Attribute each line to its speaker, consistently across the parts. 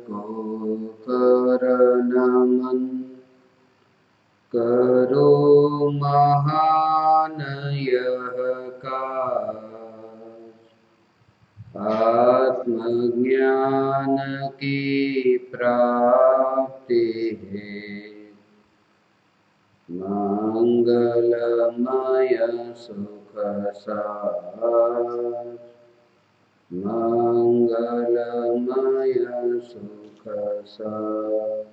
Speaker 1: को कर नमन। करो महान यह काज, आत्मज्ञान की प्राप्ति है। मंगलमय सुख सार, मंगलमय सुख सार।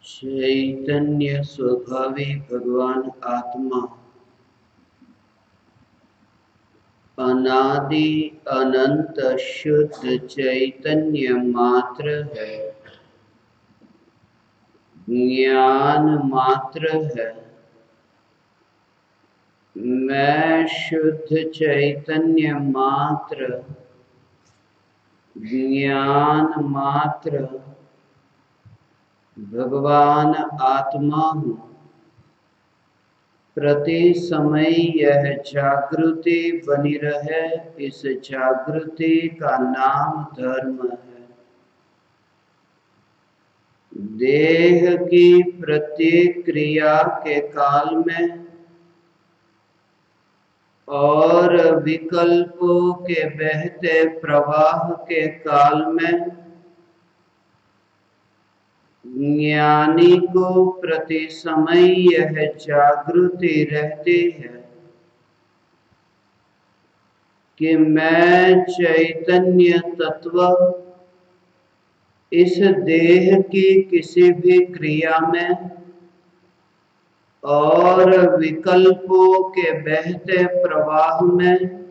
Speaker 1: चैतन्य स्वभावी भगवान आत्मा अनादि अनंत शुद्ध चैतन्य मात्र है, ज्ञान मात्र है। मैं शुद्ध चैतन्य मात्र, ज्ञान मात्र भगवान आत्मा हूँ। प्रति समय यह जागृति बनी रहे, इस जागृति का नाम धर्म है। देह की प्रत्येक क्रिया के काल में और विकल्पों के बहते प्रवाह के काल में ज्ञानी को प्रति समय यह जागृति रहती है कि मैं चैतन्य तत्व इस देह की किसी भी क्रिया में और विकल्पों के बहते प्रवाह में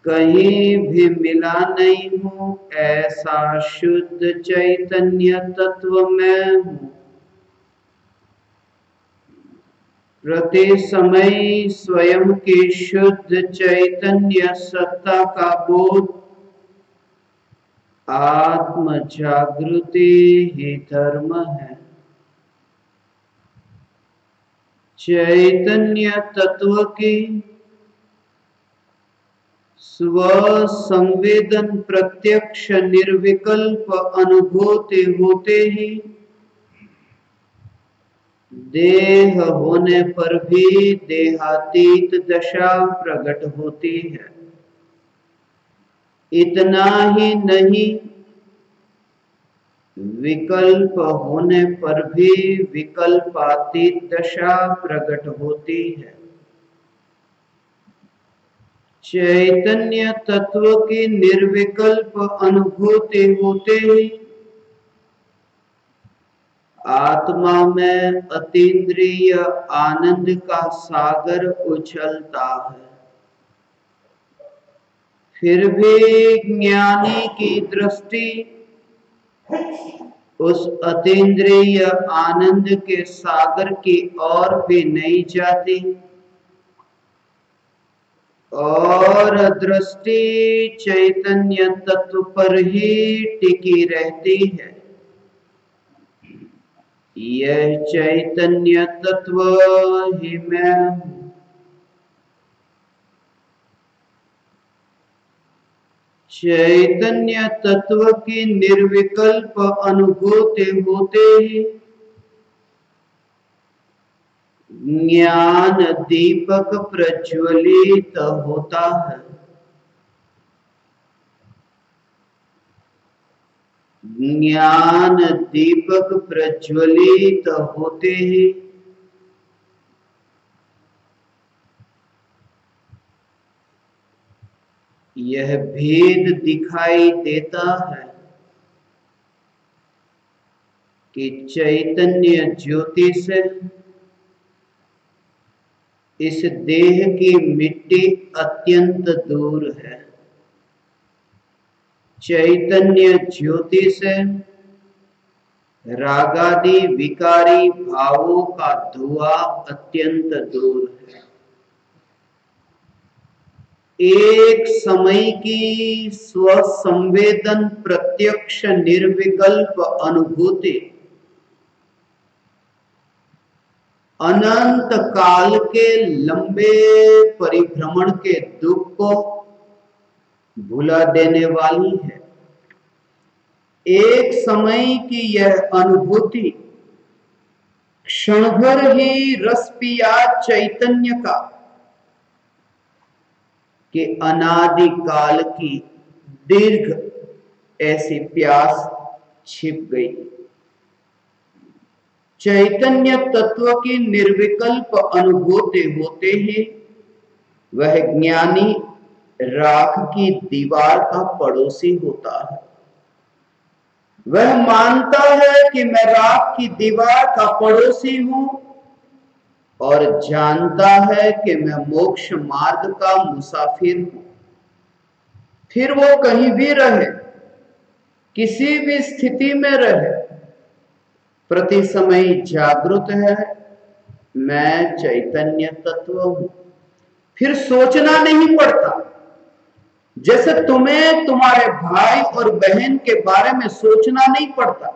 Speaker 1: कहीं भी मिला नहीं हूँ। ऐसा शुद्ध चैतन्य तत्व मैं हूँ। प्रति समय स्वयं की शुद्ध चैतन्य सत्ता का बोध, आत्म जागृति ही धर्म है। चैतन्य तत्व की स्व संवेदन प्रत्यक्ष निर्विकल्प अनुभूति होते ही देह होने पर भी देहातीत दशा प्रकट होती है। इतना ही नहीं, विकल्प होने पर भी विकल्पातीत दशा प्रकट होती है। चैतन्य तत्व की निर्विकल्प अनुभूति होते ही आत्मा में अतीन्द्रिय आनंद का सागर उछलता है। फिर भी ज्ञानी की दृष्टि उस अतीन्द्रिय आनंद के सागर की ओर भी नहीं जाती और दृष्टि चैतन्य तत्व पर ही टिकी रहती है। यह चैतन्य तत्व ही मैं हूँ। चैतन्य तत्व की निर्विकल्प अनुभूति होते ही ज्ञान दीपक प्रज्वलित होता है। ज्ञान दीपक प्रज्वलित होते ही यह भेद दिखाई देता है कि चैतन्य ज्योति से इस देह की मिट्टी अत्यंत दूर है। चैतन्य ज्योति से रागादि विकारी भावों का धुआं अत्यंत दूर है। एक समय की स्वसंवेदन प्रत्यक्ष निर्विकल्प अनुभूति अनंत काल के लंबे परिभ्रमण के दुख को भुला देने वाली है। एक समय की यह अनुभूति क्षण भर ही रस पिया चैतन्य का कि अनादि काल की दीर्घ ऐसी प्यास छिप गई। चैतन्य तत्व की निर्विकल्प अनुभूति होते ही वह ज्ञानी राख की दीवार का पड़ोसी होता है। वह मानता है कि मैं राख की दीवार का पड़ोसी हूं और जानता है कि मैं मोक्ष मार्ग का मुसाफिर हूं। फिर वो कहीं भी रहे, किसी भी स्थिति में रहे, प्रति समय जागृत है, मैं चैतन्य तत्व हूं। फिर सोचना नहीं पड़ता। जैसे तुम्हें तुम्हारे भाई और बहन के बारे में सोचना नहीं पड़ता।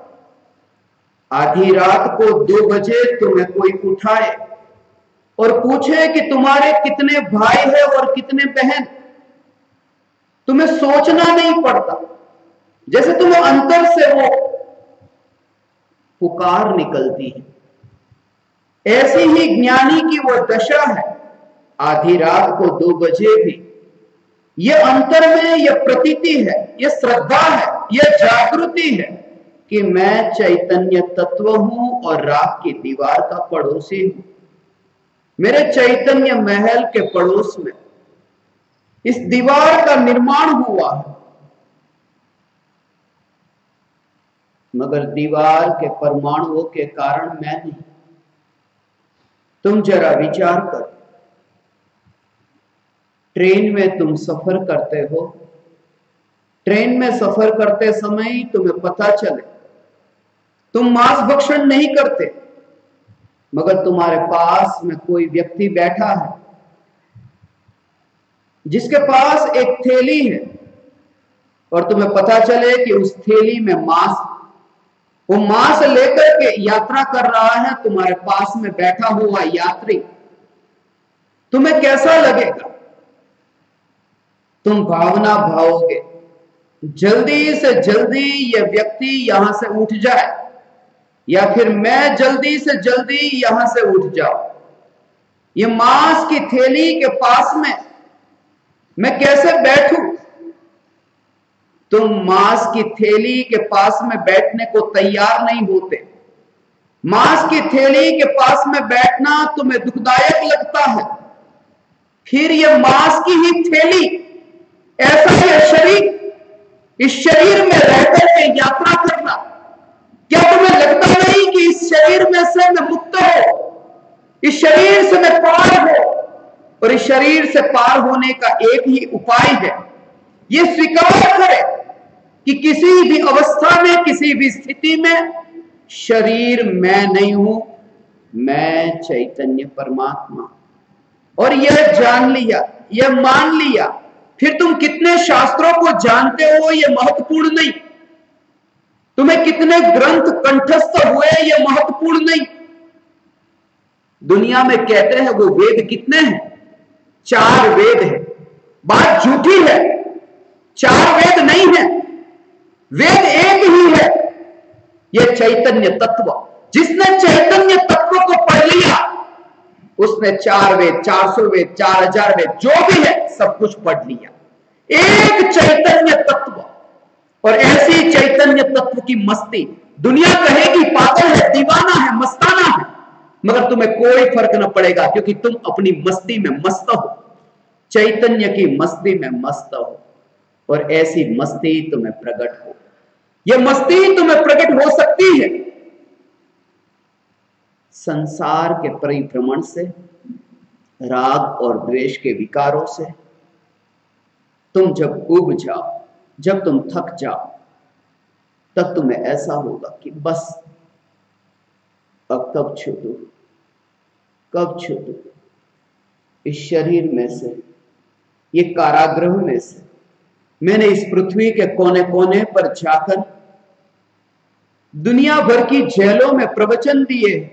Speaker 1: आधी रात को 2 बजे तुम्हें कोई उठाए और पूछे कि तुम्हारे कितने भाई है और कितने बहन, तुम्हें सोचना नहीं पड़ता। जैसे तुम्हें अंतर से वो पुकार निकलती है। ऐसी ही ज्ञानी की वो दशा है। आधी रात को 2 बजे भी ये अंतर में ये प्रतीति है, ये श्रद्धा है, ये जागृति है कि मैं चैतन्य तत्व हूं और राख की दीवार का पड़ोसी हूं। मेरे चैतन्य महल के पड़ोस में इस दीवार का निर्माण हुआ है, मगर दीवार के परमाणुओं के कारण मैं नहीं। तुम जरा विचार करो, ट्रेन में तुम सफर करते हो। ट्रेन में सफर करते समय तुम्हें पता चले तुम मांस भक्षण नहीं करते, मगर तुम्हारे पास में कोई व्यक्ति बैठा है जिसके पास एक थैली है और तुम्हें पता चले कि उस थैली में मांस, वो मांस लेकर के यात्रा कर रहा है तुम्हारे पास में बैठा हुआ यात्री। तुम्हें कैसा लगेगा? तुम भावना भाओगे जल्दी से जल्दी यह व्यक्ति यहां से उठ जाए, या फिर मैं जल्दी से जल्दी यहां से उठ जाऊं। ये मांस की थैली के पास में मैं कैसे बैठूं? तुम मांस की थैली के पास में बैठने को तैयार नहीं होते। मांस की थैली के पास में बैठना तुम्हें दुखदायक लगता है। फिर यह मांस की ही थैली, ऐसा यह शरीर, इस शरीर में रहकर के यात्रा करना, क्या तुम्हें लगता नहीं कि इस शरीर में से मैं मुक्त हो, इस शरीर से मैं पार हो? और इस शरीर से पार होने का एक ही उपाय है, ये स्वीकार करे कि किसी भी अवस्था में, किसी भी स्थिति में शरीर मैं नहीं हूं, मैं चैतन्य परमात्मा। और यह जान लिया, यह मान लिया, फिर तुम कितने शास्त्रों को जानते हो यह महत्वपूर्ण नहीं। तुम्हें कितने ग्रंथ कंठस्थ हुए ये महत्वपूर्ण नहीं। दुनिया में कहते हैं वो वेद कितने हैं, 4 वेद है। बात झूठी है, 4 वेद नहीं है, वेद एक ही है, ये चैतन्य तत्व। जिसने चैतन्य तत्व को पढ़ लिया उसने 4 वेद, 400 वेद, 4000 वेद जो भी है सब कुछ पढ़ लिया। एक चैतन्य तत्व, और ऐसी चैतन्य तत्व की मस्ती दुनिया कहेगी पागल है, दीवाना है, मस्ताना है, मगर तुम्हें कोई फर्क न पड़ेगा क्योंकि तुम अपनी मस्ती में मस्त हो, चैतन्य की मस्ती में मस्त हो। और ऐसी मस्ती तुम्हें प्रकट हो, यह मस्ती ही तुम्हें प्रकट हो सकती है संसार के परिभ्रमण से, राग और द्वेष के विकारों से। तुम जब उब जाओ, जब तुम थक जाओ, तब तुम्हें ऐसा होगा कि बस अब कब छूटूं, कब छूटूं इस शरीर में से, ये कारागृह में से। मैंने इस पृथ्वी के कोने कोने पर जाकर दुनिया भर की जेलों में प्रवचन दिए,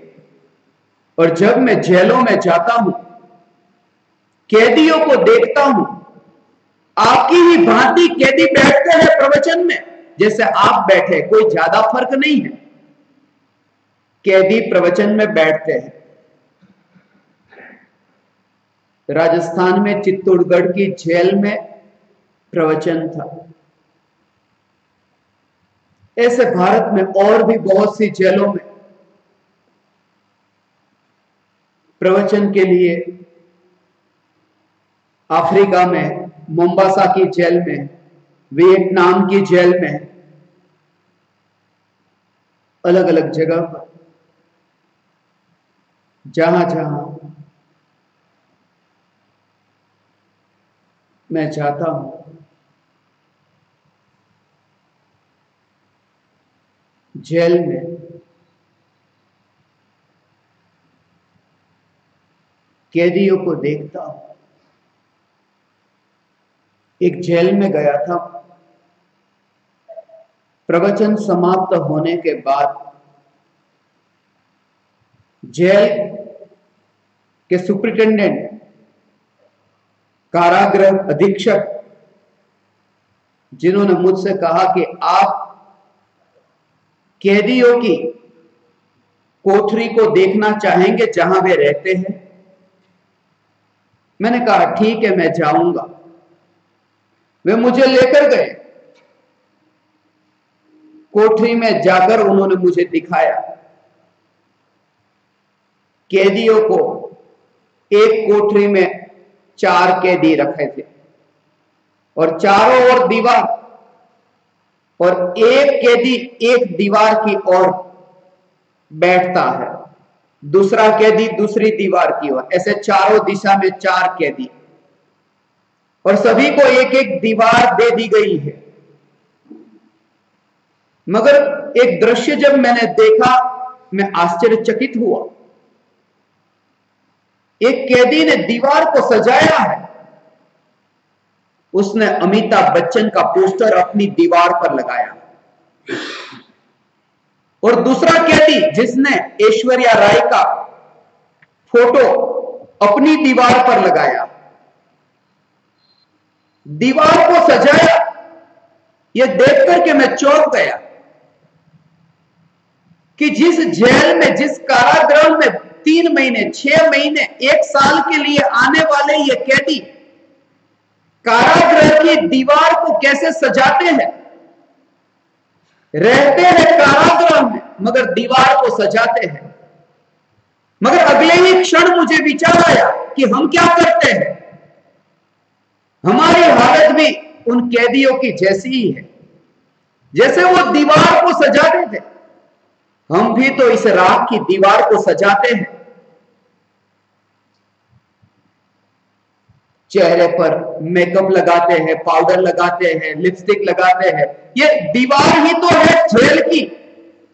Speaker 1: और जब मैं जेलों में जाता हूं, कैदियों को देखता हूं, आपकी ही भांति कैदी बैठते हैं प्रवचन में जैसे आप बैठे, कोई ज्यादा फर्क नहीं है। कैदी प्रवचन में बैठते हैं। राजस्थान में चित्तौड़गढ़ की जेल में प्रवचन था। ऐसे भारत में और भी बहुत सी जेलों में प्रवचन के लिए, अफ्रीका में मोम्बासा की जेल में, वियतनाम की जेल में, अलग अलग जगह पर जहां जहां मैं जाता हूं, जेल में कैदियों को देखता हूं। एक जेल में गया था, प्रवचन समाप्त होने के बाद जेल के सुपरिटेंडेंट, कारागृह अधीक्षक, जिन्होंने मुझसे कहा कि आप कैदियों की कोठरी को देखना चाहेंगे जहां वे रहते हैं। मैंने कहा ठीक है, मैं जाऊंगा। वे मुझे लेकर गए। कोठरी में जाकर उन्होंने मुझे दिखाया, कैदियों को एक कोठरी में 4 कैदी रखे थे और चारों ओर दीवार, और एक कैदी एक दीवार की ओर बैठता है, दूसरा कैदी दूसरी दीवार की ओर, ऐसे चारों दिशा में 4 कैदी, और सभी को एक एक दीवार दे दी गई है। मगर एक दृश्य जब मैंने देखा, मैं आश्चर्यचकित हुआ। एक कैदी ने दीवार को सजाया है, उसने अमिताभ बच्चन का पोस्टर अपनी दीवार पर लगाया, और दूसरा कैदी जिसने ऐश्वर्या राय का फोटो अपनी दीवार पर लगाया, दीवार को सजाया। यह देख करके मैं चौंक गया कि जिस जेल में, जिस कारागृह में 3 महीने, 6 महीने, 1 साल के लिए आने वाले ये कैदी कारागृह की दीवार को कैसे सजाते हैं। रहते हैं कारागृह में मगर दीवार को सजाते हैं। मगर अगले ही क्षण मुझे विचार आया कि हम क्या करते हैं। हमारी हालत भी उन कैदियों की जैसी ही है। जैसे वो दीवार को सजाते थे, हम भी तो इस राख की दीवार को सजाते हैं। चेहरे पर मेकअप लगाते हैं, पाउडर लगाते हैं, लिपस्टिक लगाते हैं। ये दीवार ही तो है जेल की।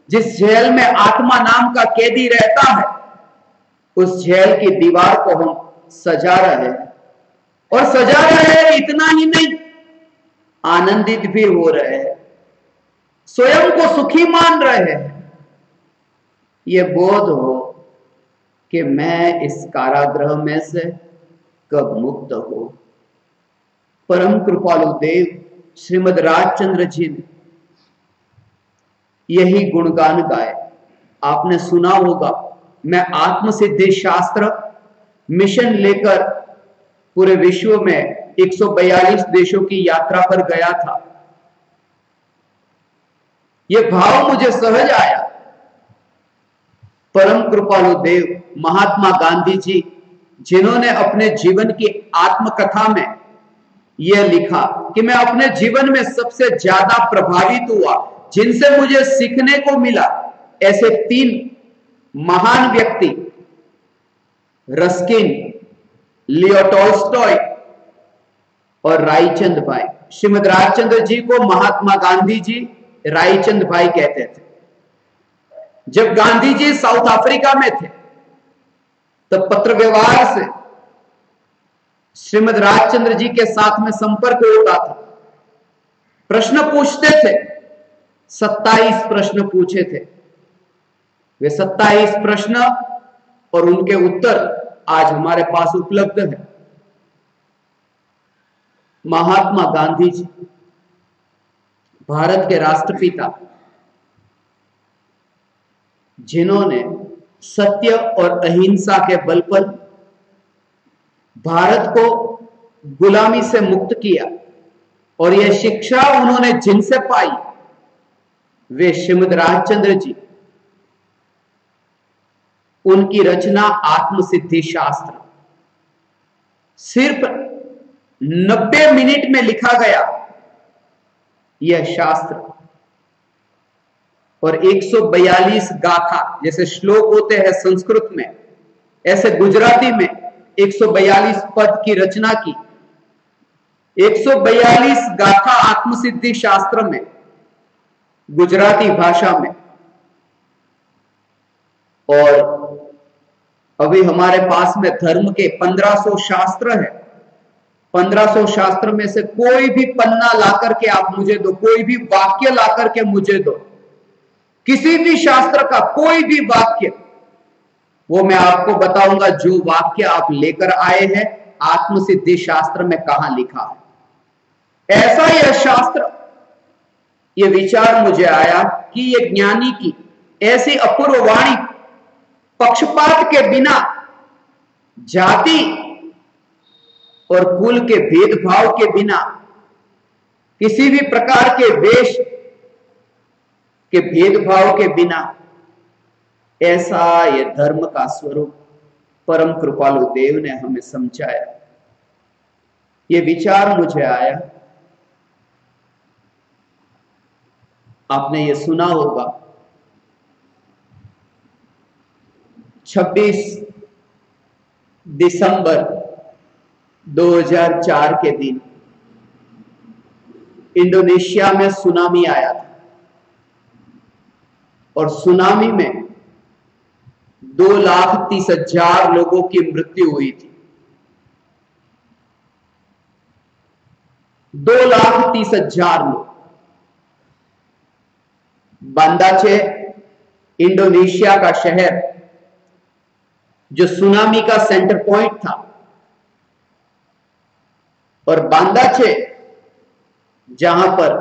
Speaker 1: जिस जेल में आत्मा नाम का कैदी रहता है, उस जेल की दीवार को हम सजा रहे हैं, और सजा रहे हैं इतना ही नहीं, आनंदित भी हो रहे हैं। स्वयं को सुखी मान रहे हैं, ये बोध हो कि मैं इस कारागृह में से कब मुक्त हो। परम कृपालु देव श्रीमद राजचंद्र जी ने यही गुणगान गाए। आपने सुना होगा, मैं आत्मसिद्धि शास्त्र मिशन लेकर पूरे विश्व में 142 देशों की यात्रा पर गया था। यह भाव मुझे सहज आया। परम कृपालु देव महात्मा गांधी जी, जिन्होंने अपने जीवन की आत्मकथा में यह लिखा कि मैं अपने जीवन में सबसे ज्यादा प्रभावित हुआ, जिनसे मुझे सीखने को मिला, ऐसे 3 महान व्यक्ति रस्किन, लियो टॉल्स्टॉय और रायचंद भाई। श्रीमद राजचंद्र जी को महात्मा गांधी जी रायचंद भाई कहते थे। जब गांधी जी साउथ अफ्रीका में थे तब पत्र व्यवहार से श्रीमद राजचंद्र जी के साथ में संपर्क होता था। प्रश्न पूछते थे, 27 प्रश्न पूछे थे। वे 27 प्रश्न और उनके उत्तर आज हमारे पास उपलब्ध है। महात्मा गांधी जी भारत के राष्ट्रपिता, जिन्होंने सत्य और अहिंसा के बल पर भारत को गुलामी से मुक्त किया, और यह शिक्षा उन्होंने जिनसे पाई वे श्रीमद राजचंद्र जी। उनकी रचना आत्मसिद्धि शास्त्र सिर्फ 90 मिनट में लिखा गया यह शास्त्र, और 142 गाथा, जैसे श्लोक होते हैं संस्कृत में, ऐसे गुजराती में 142 पद की रचना की। 142 गाथा आत्मसिद्धि शास्त्र में, गुजराती भाषा में। और अभी हमारे पास में धर्म के 1500 शास्त्र है। 1500 शास्त्र में से कोई भी पन्ना लाकर के आप मुझे दो, कोई भी वाक्य लाकर के मुझे दो, किसी भी शास्त्र का कोई भी वाक्य, वो मैं आपको बताऊंगा जो वाक्य आप लेकर आए हैं आत्मसिद्धि शास्त्र में कहां लिखा है। ऐसा यह शास्त्र, यह विचार मुझे आया कि यह ज्ञानी की ऐसी अपूर्व वाणी, पक्षपात के बिना, जाति और कुल के भेदभाव के बिना, किसी भी प्रकार के वेश के भेदभाव के बिना, ऐसा यह धर्म का स्वरूप परम कृपालु देव ने हमें समझाया। यह विचार मुझे आया। आपने ये सुना होगा, 26 दिसंबर 2004 के दिन इंडोनेशिया में सुनामी आया था, और सुनामी में 2,30,000 लोगों की मृत्यु हुई थी। 2,30,000 लोग। बांदाचे इंडोनेशिया का शहर जो सुनामी का सेंटर पॉइंट था, और बांदाचे जहां पर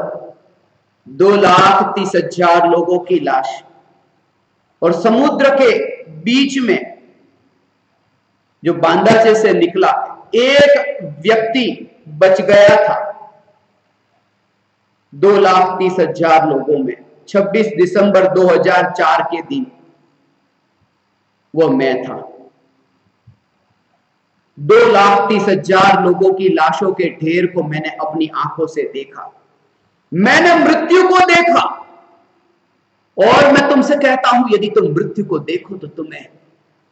Speaker 1: 2,30,000 लोगों की लाश, और समुद्र के बीच में जो बांदाचे से निकला एक व्यक्ति बच गया था 2,30,000 लोगों में। 26 दिसंबर 2004 के दिन वो मैं था। 2,30,000 लोगों की लाशों के ढेर को मैंने अपनी आंखों से देखा। मैंने मृत्यु को देखा, और मैं तुमसे कहता हूं, यदि तुम मृत्यु को देखो तो तुम्हें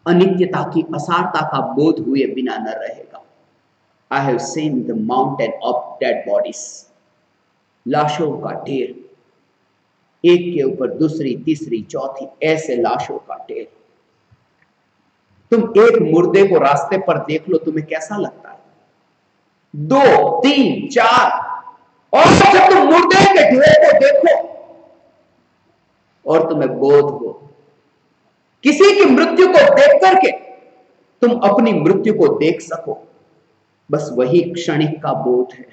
Speaker 1: अनित्यता की असारता का बोध हुए बिना न रहेगा। I have seen the mountain of dead bodies. लाशों का ढेर, एक के ऊपर दूसरी, तीसरी, चौथी, ऐसे लाशों का ढेर। तुम एक मुर्दे को रास्ते पर देख लो, तुम्हें कैसा लगता है? 2, 3, 4, और जब तुम मुर्दे के ढेर को देखो और तुम्हें बोध हो। किसी की मृत्यु को देख करके तुम अपनी मृत्यु को देख सको, बस वही क्षणिक का बोध है।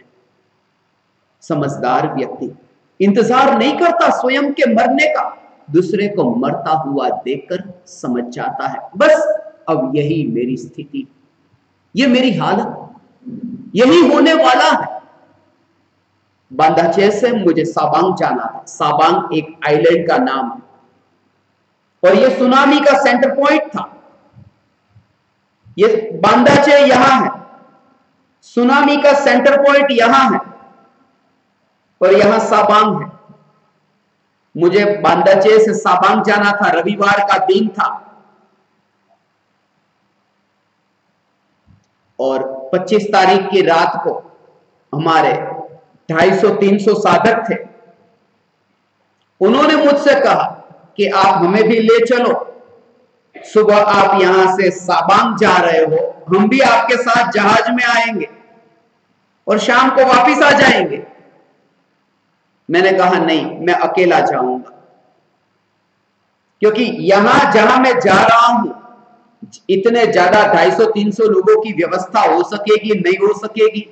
Speaker 1: समझदार व्यक्ति इंतजार नहीं करता स्वयं के मरने का, दूसरे को मरता हुआ देखकर समझ जाता है, बस अब यही मेरी स्थिति, ये मेरी हालत, यही होने वाला है। बांदाचे से मुझे साबांग जाना था। साबांग एक आइलैंड का नाम है और यह सुनामी का सेंटर पॉइंट था। ये बांदाचे यहां है, सुनामी का सेंटर पॉइंट यहां है और यहां साबांग है। मुझे बांदाचे से साबांग जाना था, रविवार का दिन था और 25 तारीख की रात को हमारे 250-300 साधक थे। उन्होंने मुझसे कहा कि आप हमें भी ले चलो, सुबह आप यहां से साबांग जा रहे हो, हम भी आपके साथ जहाज में आएंगे और शाम को वापस आ जाएंगे। मैंने कहा नहीं, मैं अकेला जाऊंगा, क्योंकि यहां जहां मैं जा रहा हूं इतने ज्यादा 250-300 लोगों की व्यवस्था हो सकेगी नहीं हो सकेगी।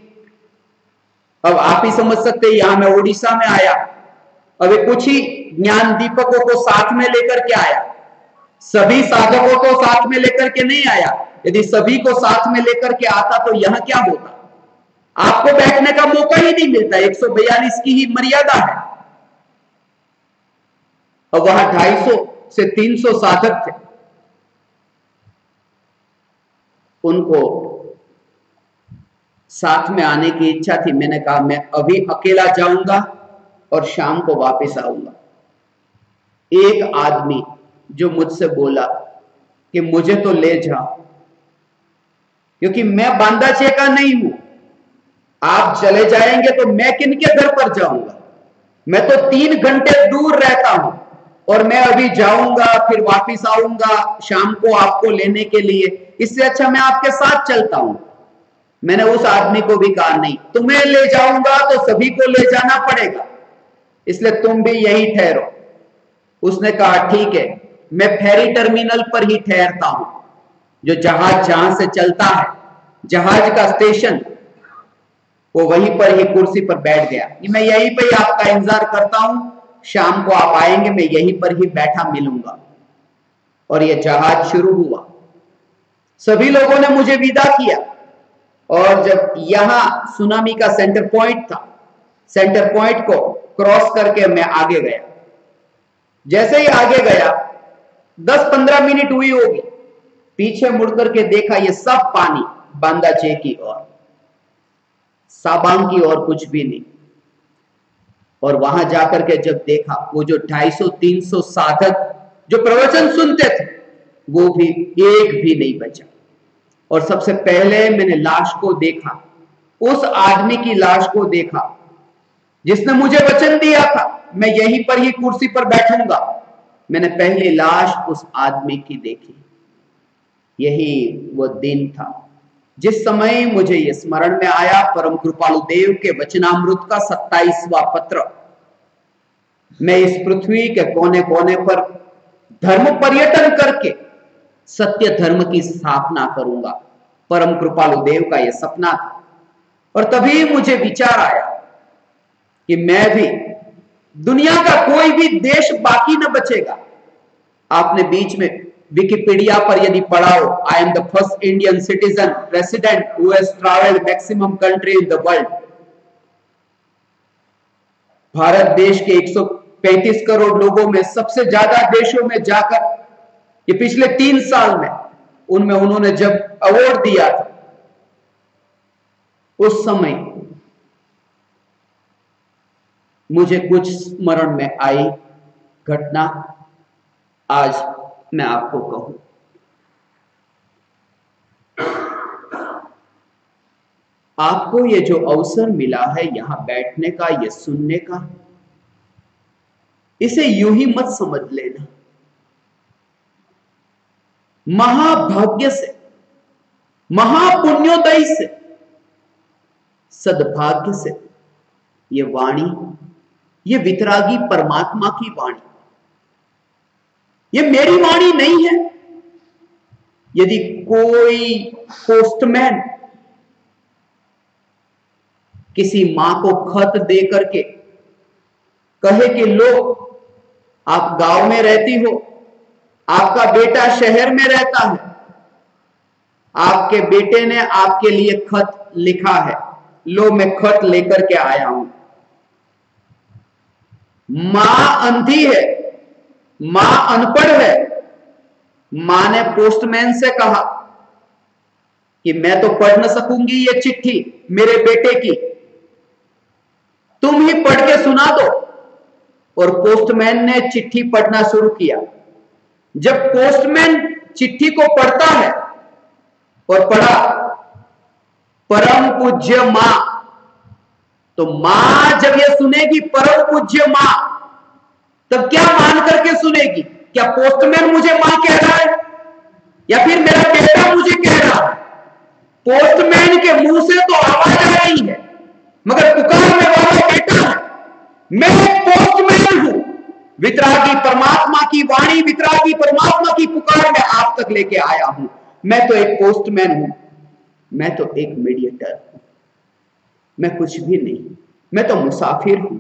Speaker 1: अब आप ही समझ सकते हैं, यहां मैं उड़ीसा में आया, अब कुछ ही ज्ञान दीपकों को साथ में लेकर के आया, सभी साधकों को साथ में लेकर के नहीं आया। यदि सभी को साथ में लेकर के आता तो यहां क्या होता, आपको बैठने का मौका ही नहीं मिलता। 142 की ही मर्यादा है और वहां 250 से 300 साधक थे। उनको साथ में आने की इच्छा थी। मैंने कहा मैं अभी अकेला जाऊंगा और शाम को वापस आऊंगा। एक आदमी जो मुझसे बोला कि मुझे तो ले जाओ, क्योंकि मैं बांदाचे का नहीं हूं, आप चले जाएंगे तो मैं किनके घर पर जाऊंगा, मैं तो 3 घंटे दूर रहता हूं और मैं अभी जाऊंगा फिर वापस आऊंगा शाम को आपको लेने के लिए, इससे अच्छा मैं आपके साथ चलता हूं। मैंने उस आदमी को भी कहा नहीं, तुम्हें ले जाऊंगा तो सभी को ले जाना पड़ेगा, इसलिए तुम भी यहीं ठहरो। उसने कहा ठीक है, मैं फेरी टर्मिनल पर ही ठहरता हूं, जो जहाज जहां से चलता है, जहाज का स्टेशन, वो वहीं पर ही कुर्सी पर बैठ गया। मैं यहीं पर ही आपका इंतजार करता हूं, शाम को आप आएंगे, मैं यहीं पर ही बैठा मिलूंगा। और यह जहाज शुरू हुआ। सभी लोगों ने मुझे विदा किया और जब यहां सुनामी का सेंटर पॉइंट था, सेंटर पॉइंट को क्रॉस करके मैं आगे गया। जैसे ही आगे गया 10-15 मिनट हुई होगी, पीछे मुड़कर के देखा ये सब पानी बांदाचे की ओर, साबांग की ओर कुछ भी नहीं। और वहां जाकर के जब देखा, वो जो 250-300 साधक जो प्रवचन सुनते थे वो भी एक भी नहीं बचा। और सबसे पहले मैंने लाश को देखा, उस आदमी की लाश को देखा जिसने मुझे वचन दिया था मैं यहीं पर ही कुर्सी पर बैठूंगा। मैंने पहली लाश उस आदमी की देखी। यही वो दिन था जिस समय मुझे यह स्मरण में आया, परम कृपालु देव के वचनामृत का 27वां पत्र। मैं इस पृथ्वी के कोने कोने पर धर्म पर्यटन करके सत्य धर्म की स्थापना करूंगा। परम कृपालु देव का यह सपना था। और तभी मुझे विचार आया कि मैं भी, दुनिया का कोई भी देश बाकी न बचेगा। आपने बीच में विकिपीडिया पर यदि पढ़ा हो, I am the first Indian citizen resident who has travelled maximum country in the world. Bharat देश के 135 करोड़ लोगों में सबसे ज्यादा देशों में जाकर ये पिछले 3 साल में उनमें उन्होंने जब अवार्ड दिया था, उस समय मुझे कुछ स्मरण में आई घटना आज मैं आपको कहूं। आपको ये जो अवसर मिला है यहां बैठने का, ये सुनने का, इसे यूं ही मत समझ लेना। महाभाग्य से, महापुण्योदय से, सद्भाग्य से ये वाणी, ये वितरागी परमात्मा की वाणी ये मेरी वाणी नहीं है। यदि कोई पोस्टमैन किसी मां को खत दे करके कहे कि लो, आप गांव में रहती हो, आपका बेटा शहर में रहता है, आपके बेटे ने आपके लिए खत लिखा है, लो मैं खत लेकर के आया हूं। मां अंधी है, मां अनपढ़ है। मां ने पोस्टमैन से कहा कि मैं तो पढ़ न सकूंगी ये चिट्ठी मेरे बेटे की, तुम ही पढ़ के सुना दो। और पोस्टमैन ने चिट्ठी पढ़ना शुरू किया। जब पोस्टमैन चिट्ठी को पढ़ता है और पढ़ा परम पूज्य मां, तो मां जब ये सुनेगी परम पूज्य मां, तब क्या मान करके सुनेगी? क्या पोस्टमैन मुझे मां कह रहा है या फिर मेरा बेटा मुझे कह रहा है? पोस्टमैन के मुंह से तो आवाज आ रही है, मगर पुकारने वाला बेटा है। मैं पोस्टमैन हूं, वितरागी परमात्मा की वाणी, वितरागी परमात्मा की पुकार मैं आप तक लेके आया हूं। मैं तो एक पोस्टमैन हूं, मैं तो एक मीडिएटर हूं, मैं कुछ भी नहीं, मैं तो मुसाफिर हूं,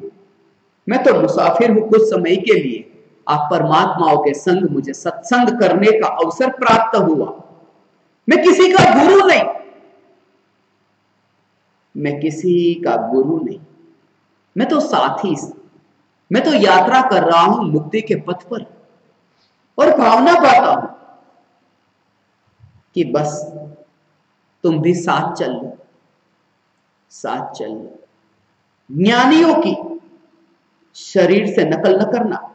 Speaker 1: मैं तो मुसाफिर हूं। कुछ समय के लिए आप परमात्माओं के संग मुझे सत्संग करने का अवसर प्राप्त हुआ। मैं किसी का गुरु नहीं, मैं किसी का गुरु नहीं, मैं तो साथी, मैं तो यात्रा कर रहा हूं मुक्ति के पथ पर, और भावना पाता हूं कि बस तुम भी साथ चल लो, साथ चल लो। ज्ञानियों की शरीर से नकल न करना।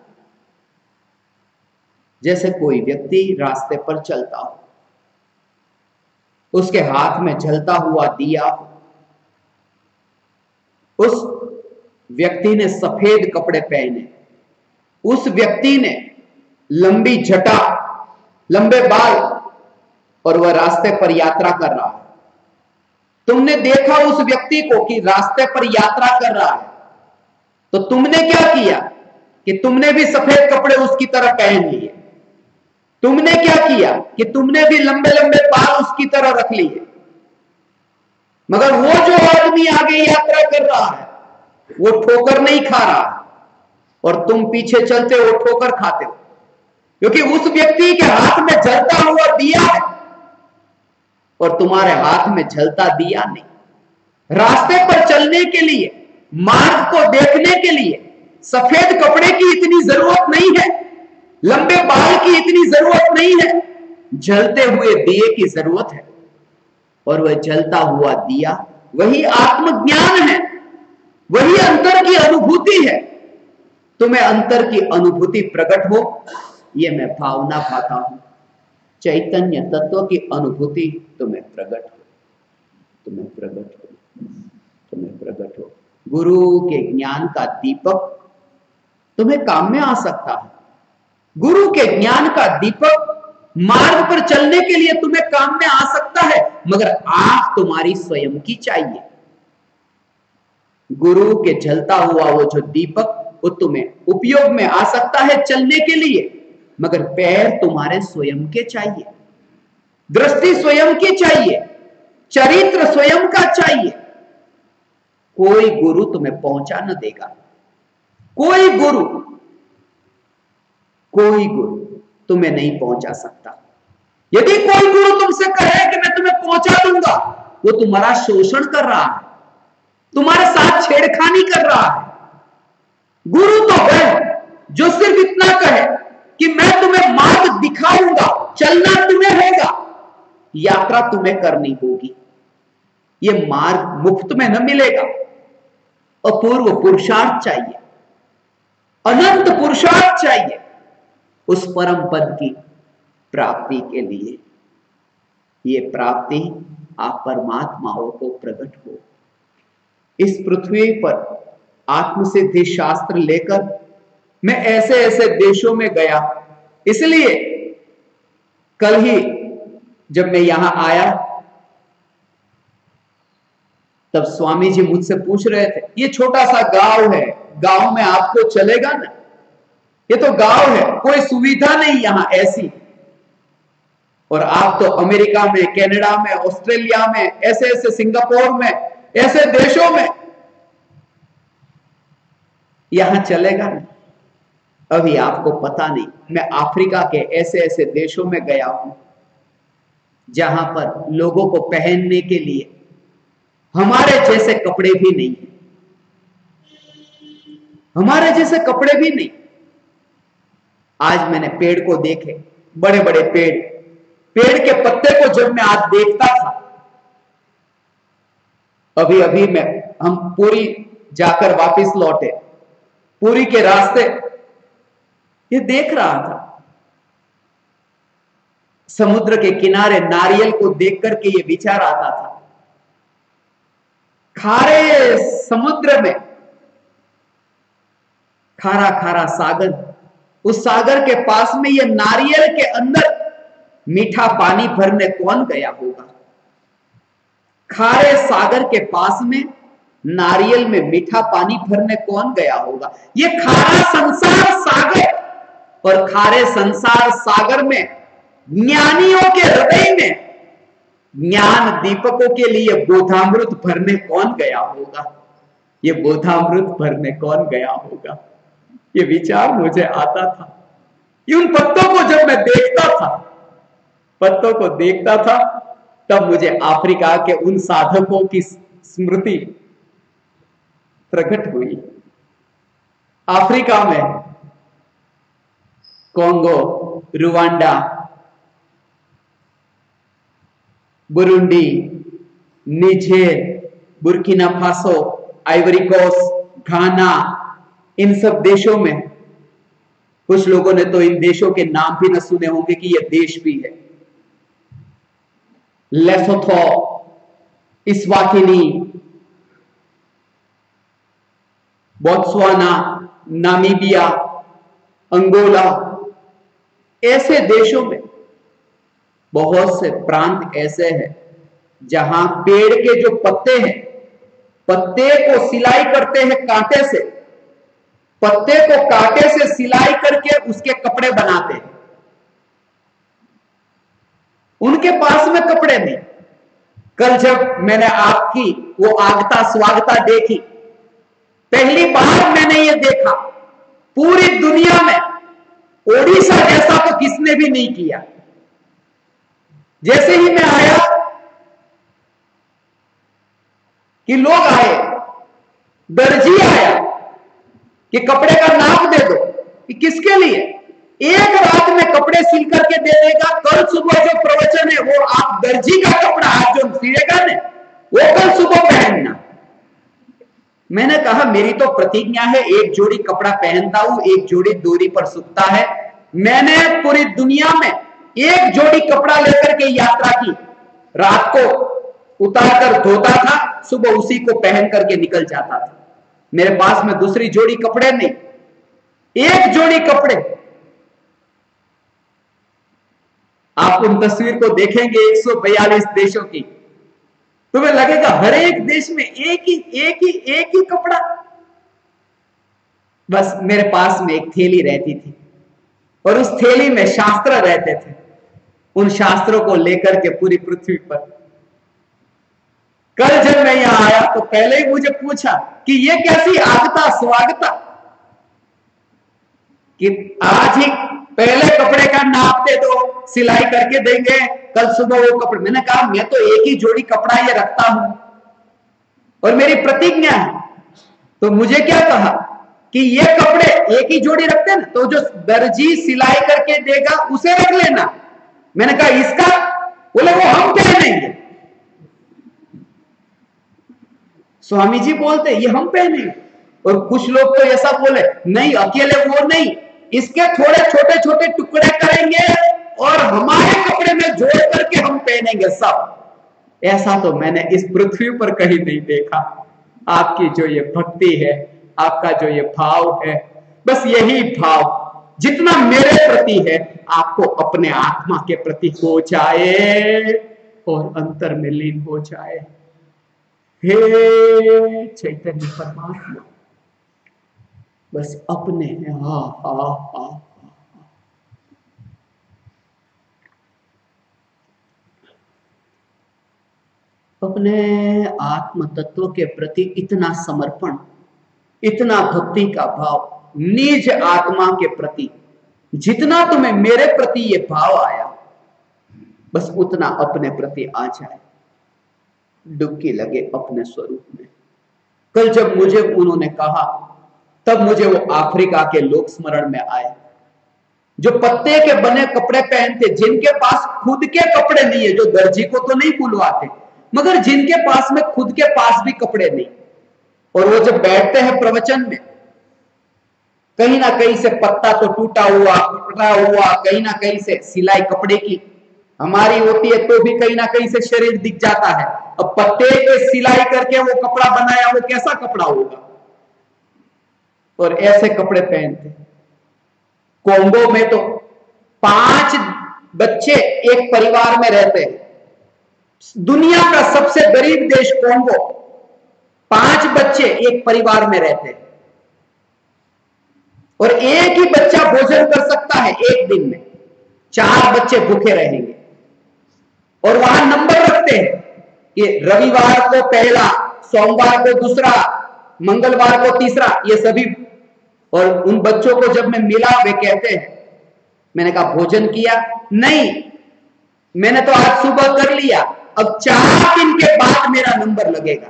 Speaker 1: जैसे कोई व्यक्ति रास्ते पर चलता हो, उसके हाथ में जलता हुआ दिया हो, उस व्यक्ति ने सफेद कपड़े पहने, उस व्यक्ति ने लंबी जटा, लंबे बाल, और वह रास्ते पर यात्रा कर रहा है। तुमने देखा उस व्यक्ति को कि रास्ते पर यात्रा कर रहा है, तो तुमने क्या किया कि तुमने भी सफेद कपड़े उसकी तरह पहन लिए। तुमने क्या किया कि तुमने भी लंबे लंबे बाल उसकी तरह रख लिए। मगर वो जो आदमी आगे यात्रा कर रहा है, वो ठोकर नहीं खा रहा, और तुम पीछे चलते हो ठोकर खाते हो, क्योंकि उस व्यक्ति के हाथ में जलता हुआ दिया है और तुम्हारे हाथ में जलता दिया नहीं। रास्ते पर चलने के लिए, मार्ग को देखने के लिए सफेद कपड़े की इतनी जरूरत नहीं है, लंबे बाल की इतनी जरूरत नहीं है, जलते हुए दिए की जरूरत है। और वह जलता हुआ दिया वही आत्मज्ञान है, वही अंतर की अनुभूति है। तुम्हें अंतर की अनुभूति प्रकट हो, यह मैं भावना पाता हूं। चैतन्य तत्व की अनुभूति तुम्हें प्रकट हो, तुम्हें प्रकट हो, तुम्हें प्रकट हो। गुरु के ज्ञान का दीपक तुम्हें काम में आ सकता है। गुरु के ज्ञान का दीपक मार्ग पर चलने के लिए तुम्हें काम में आ सकता है, मगर आंख तुम्हारी स्वयं की चाहिए। गुरु के जलता हुआ वो जो दीपक, वो तुम्हें उपयोग में आ सकता है चलने के लिए, मगर पैर तुम्हारे स्वयं के चाहिए, दृष्टि स्वयं की चाहिए, चरित्र स्वयं का चाहिए। कोई गुरु तुम्हें पहुंचा न देगा। कोई गुरु तुम्हें नहीं पहुंचा सकता। यदि कोई गुरु तुमसे कहे कि मैं तुम्हें पहुंचा दूंगा, वो तुम्हारा शोषण कर रहा है, तुम्हारे साथ छेड़खानी कर रहा है। गुरु तो वह जो सिर्फ इतना कहे कि मैं तुम्हें मार्ग दिखाऊंगा, चलना तुम्हें होगा, यात्रा तुम्हें करनी होगी। यह मार्ग मुफ्त में न मिलेगा, अपूर्व पुरुषार्थ चाहिए, अनंत पुरुषार्थ चाहिए उस परम पद की प्राप्ति के लिए। ये प्राप्ति आप परमात्माओं को प्रकट हो। इस पृथ्वी पर आत्मसिद्धि शास्त्र लेकर मैं ऐसे ऐसे देशों में गया। इसलिए कल ही जब मैं यहां आया, तब स्वामी जी मुझसे पूछ रहे थे, ये छोटा सा गांव है, गांव में आपको चलेगा ना? ये तो गांव है, कोई सुविधा नहीं यहां ऐसी। और आप तो अमेरिका में, कनाडा में, ऑस्ट्रेलिया में, ऐसे ऐसे सिंगापुर में, ऐसे देशों में, यहां चलेगा नहीं। अभी आपको पता नहीं, मैं अफ्रीका के ऐसे ऐसे देशों में गया हूं जहां पर लोगों को पहनने के लिए हमारे जैसे कपड़े भी नहीं है, हमारे जैसे कपड़े भी नहीं। आज मैंने पेड़ को देखे, बड़े बड़े पेड़, पेड़ के पत्ते को जब मैं आज देखता था, अभी अभी मैं हम पुरी जाकर वापस लौटे, पुरी के रास्ते ये देख रहा था, समुद्र के किनारे नारियल को देख करके ये विचार आता था, खारे समुद्र में खारा खारा सागर, उस सागर के पास में ये नारियल के अंदर मीठा पानी भरने कौन गया होगा? खारे सागर के पास में नारियल में मीठा पानी भरने कौन गया होगा? ये खारा संसार सागर, और खारे संसार सागर में ज्ञानियों के हृदय में ज्ञान दीपकों के लिए बोधामृत भरने कौन गया होगा? ये बोधामृत भरने कौन गया होगा? ये विचार मुझे आता था। उन पत्तों को जब मैं देखता था, पत्तों को देखता था, तब मुझे अफ्रीका के उन साधकों की स्मृति प्रकट हुई। अफ्रीका में Congo, Rwanda, Burundi, Niger, Burkina Faso, Ivory Coast, Ghana, इन सब देशों में, कुछ लोगों ने तो इन देशों के नाम भी न सुने होंगे कि यह देश भी है। Lesotho, Eswatini, Botswana, Namibia, Angola, ऐसे देशों में बहुत से प्रांत ऐसे हैं जहां पेड़ के जो पत्ते हैं, पत्ते को सिलाई करते हैं कांटे से, पत्ते को कांटे से सिलाई करके उसके कपड़े बनाते हैं। उनके पास में कपड़े नहीं। कल जब मैंने आपकी वो आगता स्वागता देखी, पहली बार मैंने ये देखा, पूरी दुनिया में ओडिशा जैसा तो किसने भी नहीं किया। जैसे ही मैं आया कि लोग आए, दर्जी आया कि कपड़े का नाप दे दो, कि किसके लिए? एक रात में कपड़े सिल करके दे देगा, कल सुबह जो प्रवचन है वो आप दर्जी का कपड़ा आज जो सिलेगा ने वो कल सुबह पहनना। मैंने कहा मेरी तो प्रतिज्ञा है, एक जोड़ी कपड़ा पहनता हूं, एक जोड़ी दूरी पर सूखता है। मैंने पूरी दुनिया में एक जोड़ी कपड़ा लेकर के यात्रा की, रात को उतार कर धोता था, सुबह उसी को पहन करके निकल जाता था। मेरे पास में दूसरी जोड़ी कपड़े नहीं, एक जोड़ी कपड़े। आप उन तस्वीर को देखेंगे 142 देशों की, तुम्हें लगेगा हर एक देश में एक ही कपड़ा। बस मेरे पास में एक थैली रहती थी और उस थैली में शास्त्र रहते थे। उन शास्त्रों को लेकर के पूरी पृथ्वी पर, कल जब मैं यहां आया तो पहले ही मुझे पूछा कि ये कैसी आगता स्वागता, कि आज ही पहले कपड़े का नाप दे दो, सिलाई करके देंगे, कल सुबह वो कपड़े। मैंने कहा मैं तो एक ही जोड़ी कपड़ा ये रखता हूं और मेरी प्रतिज्ञा है। तो मुझे क्या कहा कि ये कपड़े एक ही जोड़ी रखते हैं ना, तो जो दर्जी सिलाई करके देगा उसे रख लेना। मैंने कहा इसका? बोले वो हम पहनेंगे। स्वामी जी बोलते ये हम पहनेंगे। और कुछ लोग तो ऐसा बोले नहीं, अकेले वो नहीं, इसके थोड़े छोटे छोटे टुकड़े करेंगे और हमारे कपड़े में जोड़ करके हम पहनेंगे सब। ऐसा तो मैंने इस पृथ्वी पर कहीं नहीं देखा। आपकी जो ये भक्ति है, आपका जो ये भाव है, बस यही भाव जितना मेरे प्रति है आपको अपने आत्मा के प्रति हो जाए और अंतर में लीन हो जाए। हे चैतन्य परमात्मा, बस अपने। हा हा हा। अपने आत्म तत्व के प्रति इतना समर्पण, इतना भक्ति का भाव, निज आत्मा के प्रति जितना तुम्हें मेरे प्रति ये भाव आया, बस उतना अपने प्रति आ जाए। डुबकी लगे अपने स्वरूप में। कल जब मुझे उन्होंने कहा, तब मुझे वो अफ्रीका के लोग स्मरण में आए जो पत्ते के बने कपड़े पहनते, जिनके पास खुद के कपड़े नहीं है, जो दर्जी को तो नहीं बुलवाते, मगर जिनके पास में खुद के पास भी कपड़े नहीं। और वो जब बैठते हैं प्रवचन में, कहीं ना कहीं से पत्ता तो टूटा हुआ, टूटा हुआ, कहीं ना कहीं से सिलाई कपड़े की हमारी होती है, तो भी कहीं ना कहीं से शरीर दिख जाता है। अब पत्ते पे सिलाई करके वो कपड़ा बनाया, वो कैसा कपड़ा होगा। और ऐसे कपड़े पहनते। कोंगो में तो 5 बच्चे एक परिवार में रहते हैं। दुनिया का सबसे गरीब देश कोंगो, 5 बच्चे एक परिवार में रहते हैं और एक ही बच्चा भोजन कर सकता है एक दिन में। 4 बच्चे भूखे रहेंगे और वहां नंबर रखते हैं कि रविवार को पहला, सोमवार को दूसरा, मंगलवार को तीसरा, ये सभी। और उन बच्चों को जब मैं मिला, वे कहते हैं, मैंने कहा भोजन किया? नहीं, मैंने तो आज सुबह कर लिया, अब 4 दिन के बाद मेरा नंबर लगेगा।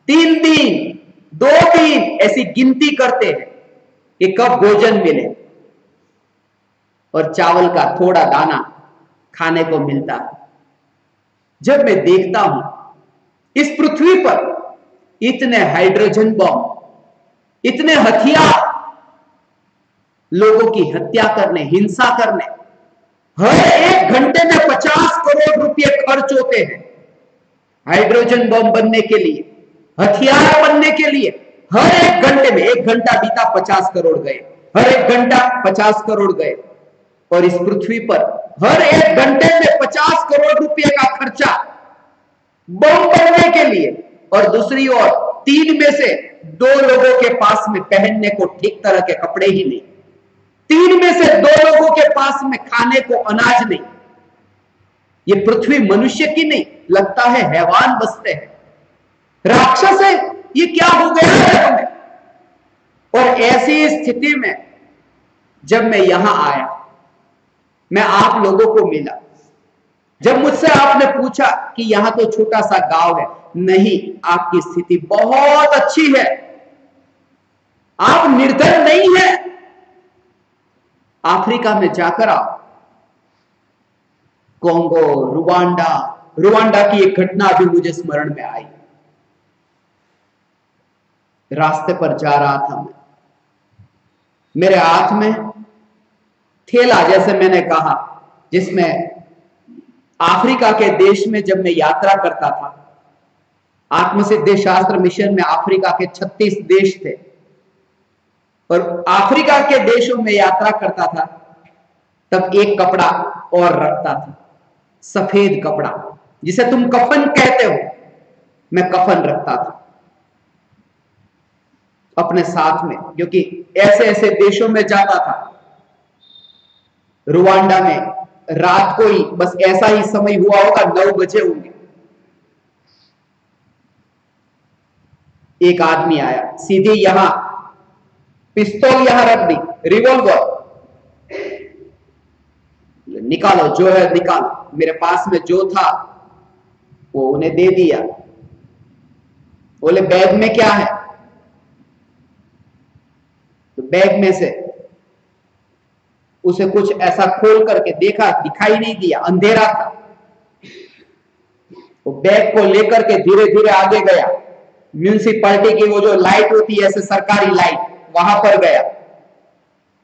Speaker 1: 3 दिन, 2 दिन, ऐसी गिनती करते हैं कि कब भोजन मिले। और चावल का थोड़ा दाना खाने को मिलता है। जब मैं देखता हूं इस पृथ्वी पर इतने हाइड्रोजन बम, इतने हथियार लोगों की हत्या करने, हिंसा करने, हर 1 घंटे में 50 करोड़ रुपए खर्च होते हैं हाइड्रोजन बम बनने के लिए, हथियार बनने के लिए। हर 1 घंटे में, 1 घंटा बीता 50 करोड़ गए, हर 1 घंटा 50 करोड़ गए। और इस पृथ्वी पर हर 1 घंटे में 50 करोड़ रुपए का खर्चा बम बनने के लिए। और दूसरी ओर 3 में से 2 लोगों के पास में पहनने को ठीक तरह के कपड़े ही नहीं, 3 में से 2 लोगों के पास में खाने को अनाज नहीं। ये पृथ्वी मनुष्य की नहीं, लगता है हैवान बसते हैं, राक्षस है, ये क्या हो गया है हमें। और ऐसी स्थिति में जब मैं यहां आया, मैं आप लोगों को मिला, जब मुझसे आपने पूछा कि यहां तो छोटा सा गांव है, नहीं, आपकी स्थिति बहुत अच्छी है, आप निर्धन नहीं है। अफ्रीका में जाकर आप कोंगो, रुवांडा की एक घटना अभी मुझे स्मरण में आई। रास्ते पर जा रहा था मैं, मेरे हाथ में थैला, जैसे मैंने कहा, जिसमें अफ्रीका के देश में जब मैं यात्रा करता था, आत्मसिद्धि शास्त्र मिशन में अफ्रीका के 36 देश थे, और अफ्रीका के देशों में यात्रा करता था, तब एक कपड़ा और रखता था, सफेद कपड़ा, जिसे तुम कफन कहते हो। मैं कफन रखता था अपने साथ में, क्योंकि ऐसे ऐसे देशों में जाता था। रुवांडा में रात को ही, बस ऐसा ही समय हुआ होगा, 9 बजे होंगे, एक आदमी आया, सीधे यहां पिस्तौल यहां रख दी, रिवॉल्वर, निकालो जो है निकालो। मेरे पास में जो था वो उन्हें दे दिया। बोले बैग में क्या है? तो बैग में से उसे कुछ ऐसा खोल करके देखा, दिखाई नहीं दिया, अंधेरा था। वो बैग को लेकर के धीरे धीरे आगे गया, म्यूनिसिपैलिटी की वो जो लाइट होती है, ऐसे सरकारी लाइट, वहां पर गया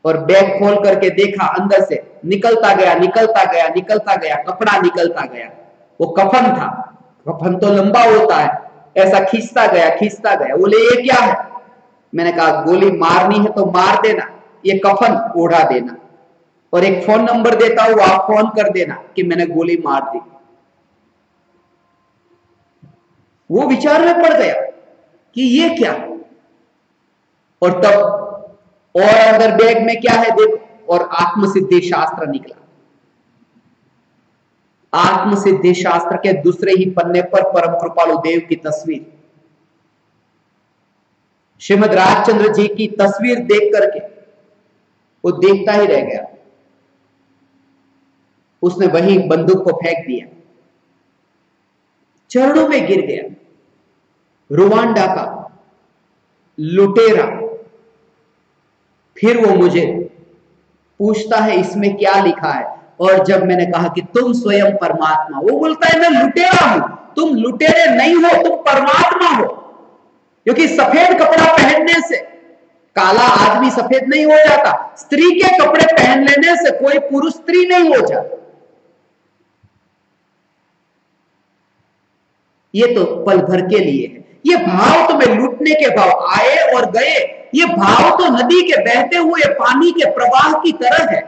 Speaker 1: और बैग खोल करके देखा, अंदर से निकलता गया, निकलता गया, निकलता गया, कपड़ा निकलता गया। वो कफन था। कफन तो लंबा होता है, ऐसा खींचता गया, खींचता गया। बोले ये क्या है? मैंने कहा गोली मारनी है तो मार देना, ये कफन ओढ़ा देना, और एक फोन नंबर देता हूं, आप फोन कर देना कि मैंने गोली मार दी। वो विचार में पड़ गया कि ये क्या। और तब और अंदर बैग में क्या है देखो, और आत्मसिद्धि शास्त्र निकला। आत्मसिद्धि शास्त्र के दूसरे ही पन्ने पर परम कृपालु देव की तस्वीर, श्रीमद राजचंद्र जी की तस्वीर देख करके वो देखता ही रह गया। उसने वही बंदूक को फेंक दिया, चरणों में गिर गया। रुवांडा का लुटेरा। फिर वो मुझे पूछता है इसमें क्या लिखा है, और जब मैंने कहा कि तुम स्वयं परमात्मा, वो बोलता है मैं लुटेरा हूं। तुम लुटेरे नहीं हो, तुम परमात्मा हो। क्योंकि सफेद कपड़ा पहनने से काला आदमी सफेद नहीं हो जाता, स्त्री के कपड़े पहन लेने से कोई पुरुष स्त्री नहीं हो जाता। ये तो पल भर के लिए है। ये भाव तुम्हें लूटने के भाव आए और गए। ये भाव तो नदी के बहते हुए पानी के प्रवाह की तरह है।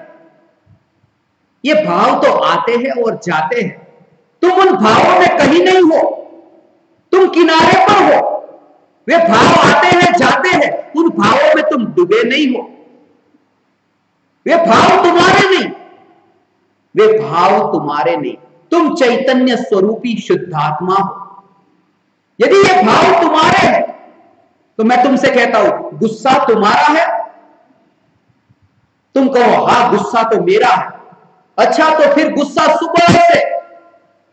Speaker 1: ये भाव तो आते हैं और जाते हैं। तुम उन भावों में कहीं नहीं हो, तुम किनारे पर हो। वे भाव आते हैं जाते हैं, उन भावों में तुम डूबे नहीं हो। वे भाव तुम्हारे नहीं, वे भाव तुम्हारे नहीं। तुम चैतन्य स्वरूपी शुद्धात्मा हो। यदि ये भाव तुम्हारे हैं तो मैं तुमसे कहता हूं गुस्सा तुम्हारा है? तुम कहो हां गुस्सा तो मेरा है। अच्छा तो फिर गुस्सा सुबह से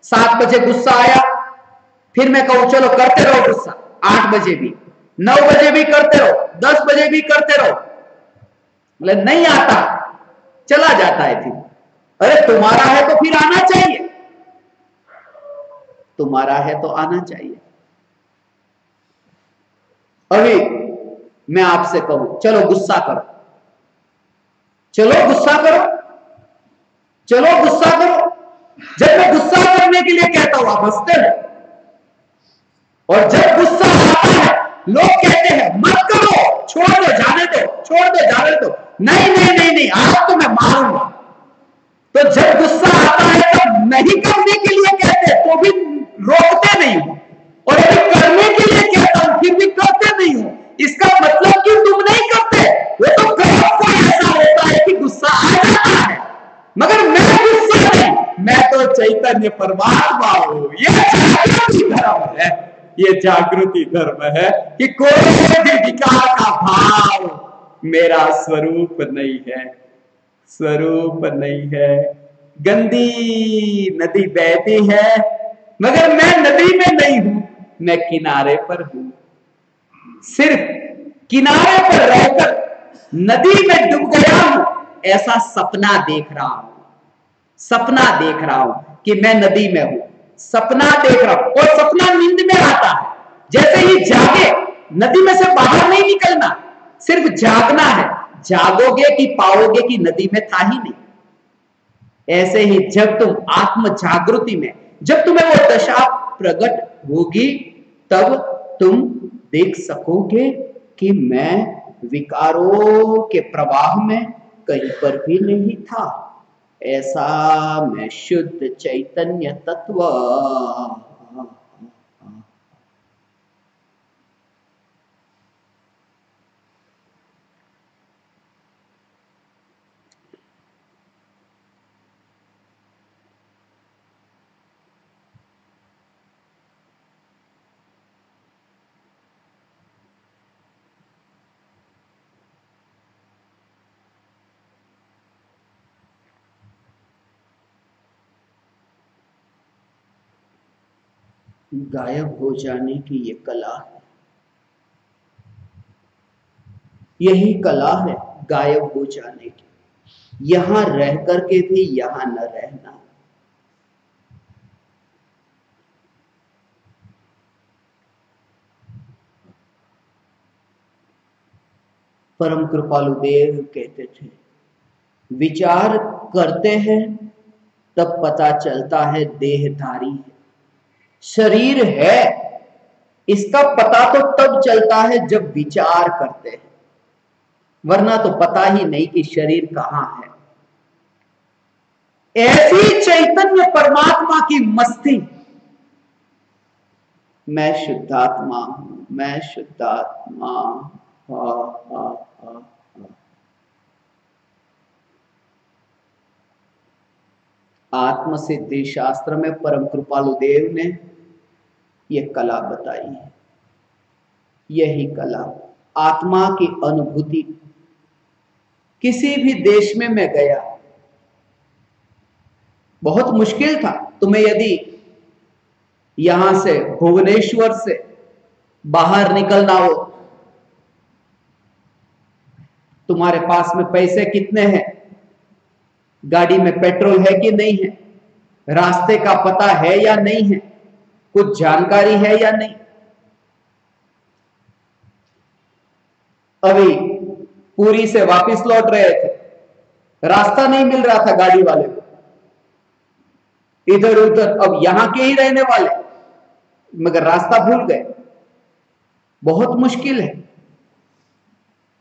Speaker 1: 7 बजे गुस्सा आया, फिर मैं कहूं चलो करते रहो गुस्सा, 8 बजे भी, 9 बजे भी करते रहो, 10 बजे भी करते रहो, मतलब नहीं आता, चला जाता है। फिर अरे तुम्हारा है तो फिर आना चाहिए, तुम्हारा है तो आना चाहिए। अभी मैं आपसे कहूं चलो गुस्सा करो, चलो गुस्सा करो, चलो गुस्सा करो। जब मैं गुस्सा करने के लिए कहता हूं आप हंसते हो, और जब गुस्सा आता है लोग कहते हैं मत करो, छोड़ दो, जाने दो, छोड़ दो, जाने दो। नहीं नहीं नहीं नहीं, आज तो मैं मारूंगा। तो जब गुस्सा आता है तब नहीं करने के लिए कहते तो भी रोकते नहीं हो, और यदि करने के लिए कहता हूं फिर भी करते नहीं हो। इसका मतलब कि तुम नहीं करते, वो तो कभी ऐसा होता है कि गुस्सा आ जाता है, मगर मैं गुस्सा नहीं, मैं तो चैतन्य परमात्मा हूं। ये जागृति धर्म है, ये जागृति धर्म है कि कोई भी विकार का भाव मेरा स्वरूप नहीं है, स्वरूप नहीं है। गंदी नदी बहती है मगर मैं नदी में नहीं हूं, मैं किनारे पर हूं। सिर्फ किनारे पर रहकर नदी में डूब गया हूं, ऐसा सपना देख रहा हूं। सपना देख रहा हूं कि मैं नदी में हूं, सपना देख रहा हूं। और सपना नींद में आता है। जैसे ही जागे, नदी में से बाहर नहीं निकलना, सिर्फ जागना है। जागोगे कि पाओगे कि नदी में था ही नहीं। ऐसे ही जब तुम आत्म जागृति में, जब तुम्हें वो दशा प्रकट होगी, तब तुम देख सकोगे कि मैं विकारों के प्रवाह में कहीं पर भी नहीं था। ऐसा मैं शुद्ध चैतन्य तत्व। गायब हो जाने की ये कला है, यही कला है गायब हो जाने की। यहां रह करके भी यहां न रहना। परम कृपालु देव कहते थे विचार करते हैं तब पता चलता है देहधारी है। शरीर है इसका पता तो तब चलता है जब विचार करते हैं, वरना तो पता ही नहीं कि शरीर कहां है। ऐसी चैतन्य परमात्मा की मस्ती, मैं शुद्धात्मा हूं, मैं शुद्धात्मा। हाँ हाँ हाँ हाँ। आत्म सिद्धि शास्त्र में परम कृपालु देव ने यह कला बताई है। यही कला आत्मा की अनुभूति। किसी भी देश में मैं गया, बहुत मुश्किल था। तुम्हें यदि यहां से भुवनेश्वर से बाहर निकलना हो, तुम्हारे पास में पैसे कितने हैं, गाड़ी में पेट्रोल है कि नहीं है, रास्ते का पता है या नहीं है, कुछ जानकारी है या नहीं। अभी पुरी से वापस लौट रहे थे, रास्ता नहीं मिल रहा था गाड़ी वाले को, इधर उधर। अब यहां के ही रहने वाले मगर रास्ता भूल गए। बहुत मुश्किल है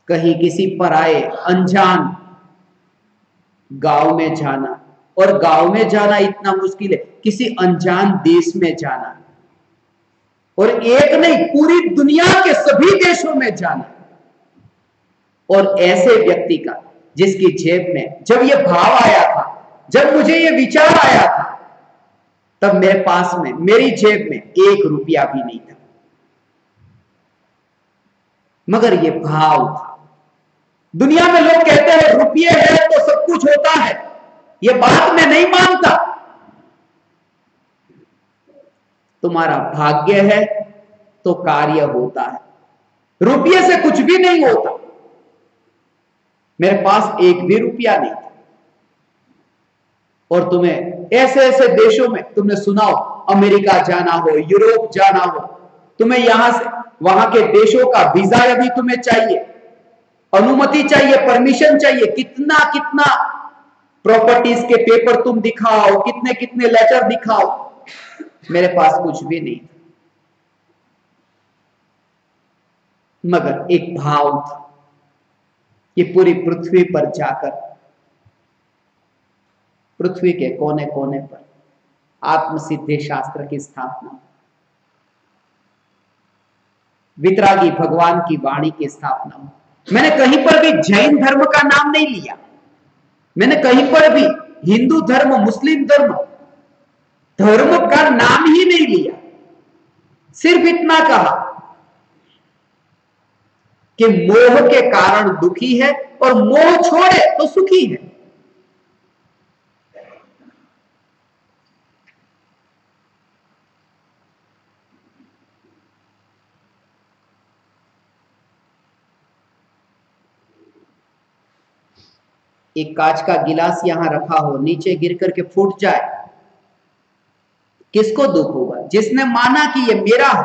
Speaker 1: कहीं किसी पराए अनजान गांव में जाना, और गांव में जाना इतना मुश्किल है, किसी अनजान देश में जाना, और एक नहीं पूरी दुनिया के सभी देशों में जाना। और ऐसे व्यक्ति का जिसकी जेब में जब यह भाव आया था, जब मुझे यह विचार आया था, तब मेरे पास में मेरी जेब में 1 रुपया भी नहीं था, मगर यह भाव था। दुनिया में लोग कहते हैं रुपये है तो सब कुछ होता है, यह बात मैं नहीं मानता। तुम्हारा भाग्य है तो कार्य होता है, रुपये से कुछ भी नहीं होता। मेरे पास 1 भी रुपया नहीं था, और तुम्हें ऐसे ऐसे देशों में, तुमने सुना हो अमेरिका जाना हो, यूरोप जाना हो, तुम्हें यहां से वहां के देशों का वीजा यदि तुम्हें चाहिए, अनुमति चाहिए, परमिशन चाहिए, कितना कितना प्रॉपर्टीज के पेपर तुम दिखाओ, कितने कितने लेटर दिखाओ। मेरे पास कुछ भी नहीं था, मगर एक भाव था कि पूरी पृथ्वी पर जाकर, पृथ्वी के कोने कोने पर आत्मसिद्धि शास्त्र की स्थापना, वितरागी भगवान की वाणी की स्थापना। मैंने कहीं पर भी जैन धर्म का नाम नहीं लिया, मैंने कहीं पर भी हिंदू धर्म, मुस्लिम धर्म, धर्म का नाम ही नहीं लिया। सिर्फ इतना कहा कि मोह के कारण दुखी है और मोह छोड़े तो सुखी है। एक कांच का गिलास यहां रखा हो, नीचे गिर करके फूट जाए, किसको दुख होगा? जिसने माना कि ये मेरा है,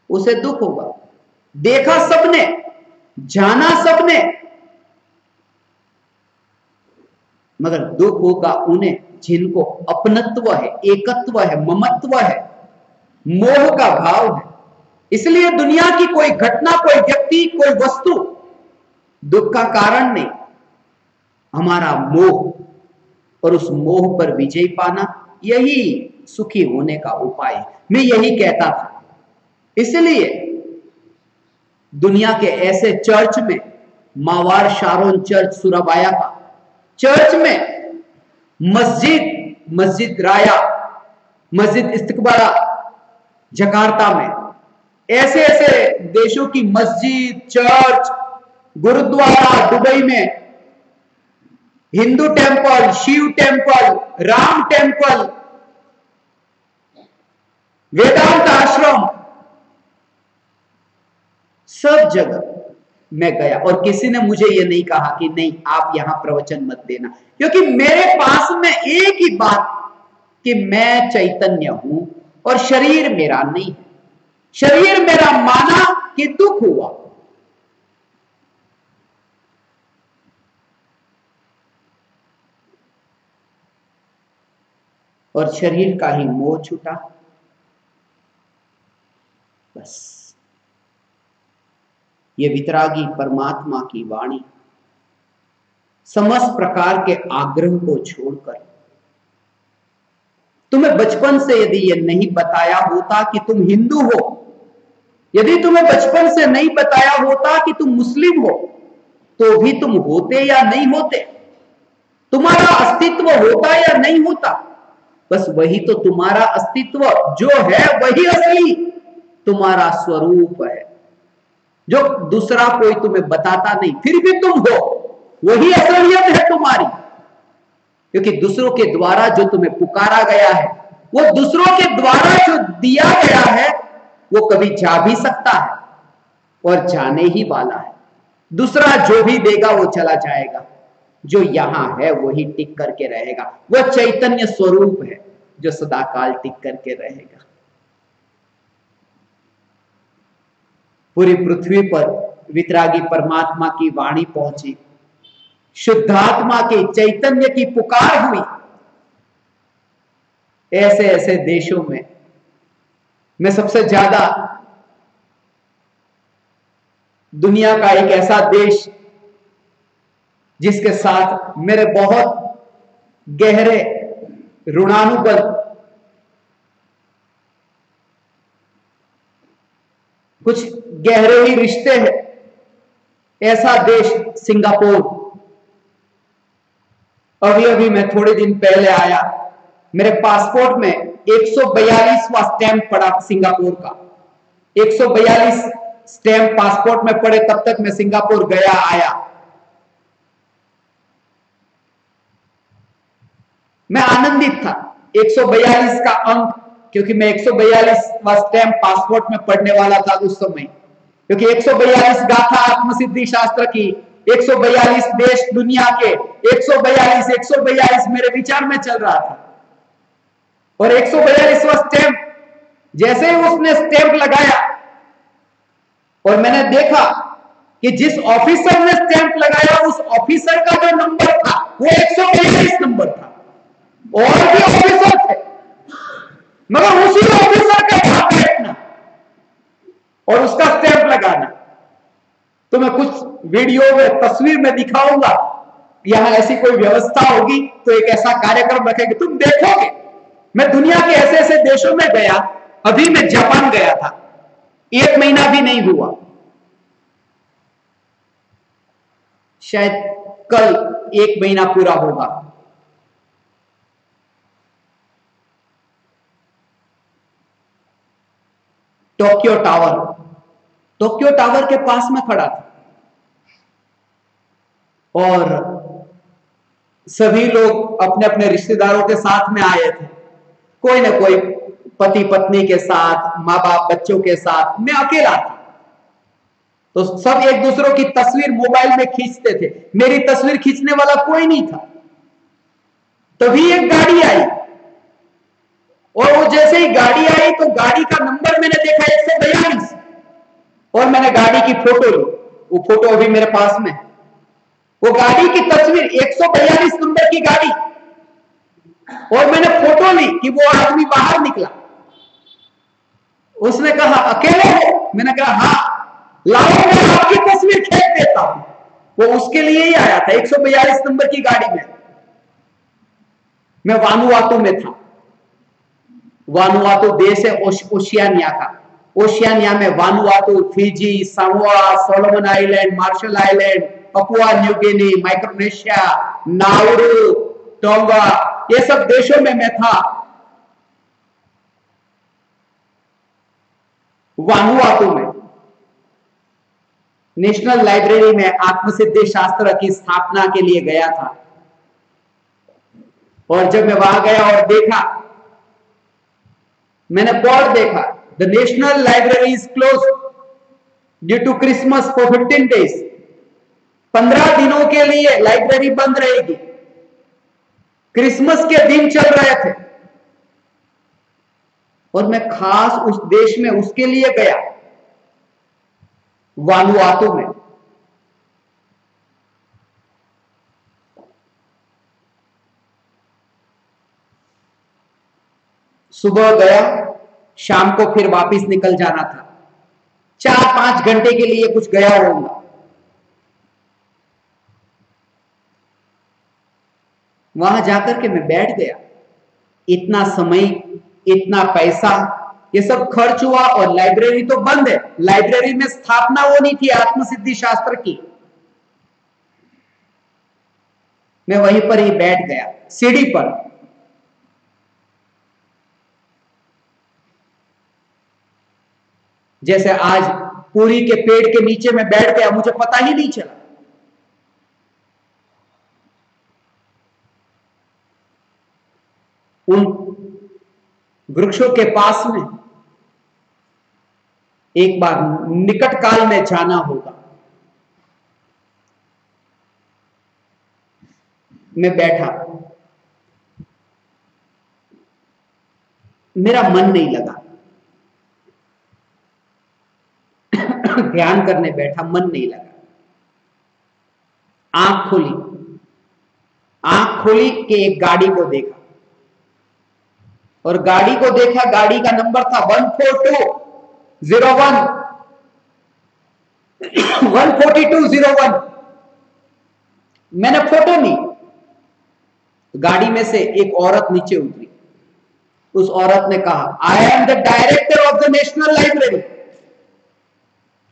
Speaker 1: उसे दुख होगा। देखा सबने, जाना सबने, मगर दुख होगा उन्हें जिनको अपनत्व है, एकत्व है, ममत्व है, मोह का भाव है। इसलिए दुनिया की कोई घटना, कोई व्यक्ति, कोई वस्तु दुख का कारण नहीं, हमारा मोह, और उस मोह पर विजय पाना, यही सुखी होने का उपाय है। मैं यही कहता था। इसलिए दुनिया के ऐसे चर्च में, मावार शारोन चर्च सुराबाया का चर्च में, मस्जिद राया, मस्जिद इस्तिकबारा जकार्ता में, ऐसे ऐसे देशों की मस्जिद, चर्च, गुरुद्वारा, दुबई में Hindu temple, Shiv temple, Ram temple, Vedanta ashram, सब जगह मैं गया, और किसी ने मुझे यह नहीं कहा कि नहीं आप यहां प्रवचन मत देना, क्योंकि मेरे पास में एक ही बात कि मैं चैतन्य हूं और शरीर मेरा नहीं है। शरीर मेरा माना कि दुख हुआ, और शरीर का ही मोह छूटा। बस ये वितरागी परमात्मा की वाणी समस्त प्रकार के आग्रह को छोड़कर, तुम्हें बचपन से यदि यह नहीं बताया होता कि तुम हिंदू हो, यदि तुम्हें बचपन से नहीं बताया होता कि तुम मुस्लिम हो, तो भी तुम होते या नहीं होते, तुम्हारा अस्तित्व होता या नहीं होता। बस वही तो तुम्हारा अस्तित्व जो है, वही असली तुम्हारा स्वरूप है, जो दूसरा कोई तुम्हें बताता नहीं, फिर भी तुम हो, वही असलियत है तुम्हारी। क्योंकि दूसरों के द्वारा जो तुम्हें पुकारा गया है, वो दूसरों के द्वारा जो दिया गया है, वो कभी जा भी सकता है और जाने ही वाला है। दूसरा जो भी देगा वो चला जाएगा, जो यहां है वही टिक करके रहेगा। वो चैतन्य स्वरूप है जो सदाकाल टिक करके रहेगा। पूरी पृथ्वी पर वितरागी परमात्मा की वाणी पहुंची, शुद्धात्मा के चैतन्य की पुकार हुई। ऐसे ऐसे देशों में मैं सबसे ज्यादा दुनिया का एक ऐसा देश जिसके साथ मेरे बहुत गहरे ऋणानुबंध, कुछ गहरे ही रिश्ते हैं, ऐसा देश सिंगापुर। अभी अभी मैं थोड़े दिन पहले आया, मेरे पासपोर्ट में 142वां स्टैंप पड़ा सिंगापुर का। 142 स्टैंप पासपोर्ट में पड़े, तब तक मैं सिंगापुर गया आया। मैं आनंदित था 142 का अंक, क्योंकि मैं 142वां स्टैंप पासपोर्ट में पढ़ने वाला था उस समय। क्योंकि 142 गाथा आत्मसिद्धि शास्त्र की, 142 देश दुनिया के, 142 मेरे विचार में चल रहा था। और 142वां स्टैंप, जैसे ही उसने स्टैंप लगाया और मैंने देखा कि जिस ऑफिसर ने स्टैंप लगाया, उस ऑफिसर का जो नंबर था वो 142 नंबर था। और भी ऑफिसर थे, मगर उसी ऑफिसर का था बैठना और उसका स्टैंप लगाना। तो मैं कुछ वीडियो में, तस्वीर में दिखाऊंगा। यहां ऐसी कोई व्यवस्था होगी तो एक ऐसा कार्यक्रम रखेंगे, तुम देखोगे। मैं दुनिया के ऐसे ऐसे देशों में गया। अभी मैं जापान गया था, 1 महीना भी नहीं हुआ, शायद कल 1 महीना पूरा होगा। टोक्यो टावर के पास में खड़ा था और सभी लोग अपने अपने रिश्तेदारों के साथ में आए थे। कोई ना कोई पति पत्नी के साथ, माँ बाप बच्चों के साथ, मैं अकेला था। तो सब एक दूसरों की तस्वीर मोबाइल में खींचते थे, मेरी तस्वीर खींचने वाला कोई नहीं था। तभी एक गाड़ी आई और वो जैसे ही गाड़ी आई तो गाड़ी का नंबर मैंने देखा 142 और मैंने गाड़ी की फोटो ली। वो फोटो अभी मेरे पास में है। वो गाड़ी की तस्वीर, 142 नंबर की गाड़ी, और मैंने फोटो ली कि वो आदमी बाहर निकला। उसने कहा अकेले हो? मैंने कहा हाँ, लाओ मैं आपकी तस्वीर खींच देता हूं। वो उसके लिए ही आया था, 142 नंबर की गाड़ी में। मैं वानुआतू में था। वानुआतू देश है ओशियानिया का। ओशियानिया में Vanuatu, Fiji, Samoa, Solomon island, Marshall island, Papua New Guinea, Micronesia, Nauru, Tonga, ये सब देशों में मैं था। वानुआतू में नेशनल लाइब्रेरी में आत्मसिद्धि शास्त्र की स्थापना के लिए गया था। और जब मैं वहां गया और देखा, मैंने बोर्ड देखा, the national library is close due to Christmas for 15 days। 15 दिनों के लिए लाइब्रेरी बंद रहेगी। क्रिसमस के दिन चल रहे थे और मैं खास उस देश में उसके लिए गया, वानुआतू में। सुबह गया, शाम को फिर वापस निकल जाना था। 4-5 घंटे के लिए कुछ गया होगा। वहां जाकर के मैं बैठ गया। इतना समय, इतना पैसा, ये सब खर्च हुआ और लाइब्रेरी तो बंद है। लाइब्रेरी में स्थापना वो नहीं थी आत्मसिद्धि शास्त्र की। मैं वहीं पर ही बैठ गया सीढ़ी पर। जैसे आज पूरी के पेड़ के नीचे में बैठ गया, मुझे पता ही नहीं चला। उन वृक्षों के पास में एक बार निकट काल में जाना होगा। मैं बैठा, मेरा मन नहीं लगा। ध्यान करने बैठा, मन नहीं लगा। आंख खोली, आंख खोली कि एक गाड़ी को देखा, और गाड़ी को देखा, गाड़ी का नंबर था 14201 14201। मैंने फोटो ली। गाड़ी में से एक औरत नीचे उतरी। उस औरत ने कहा, I am the director of the national library.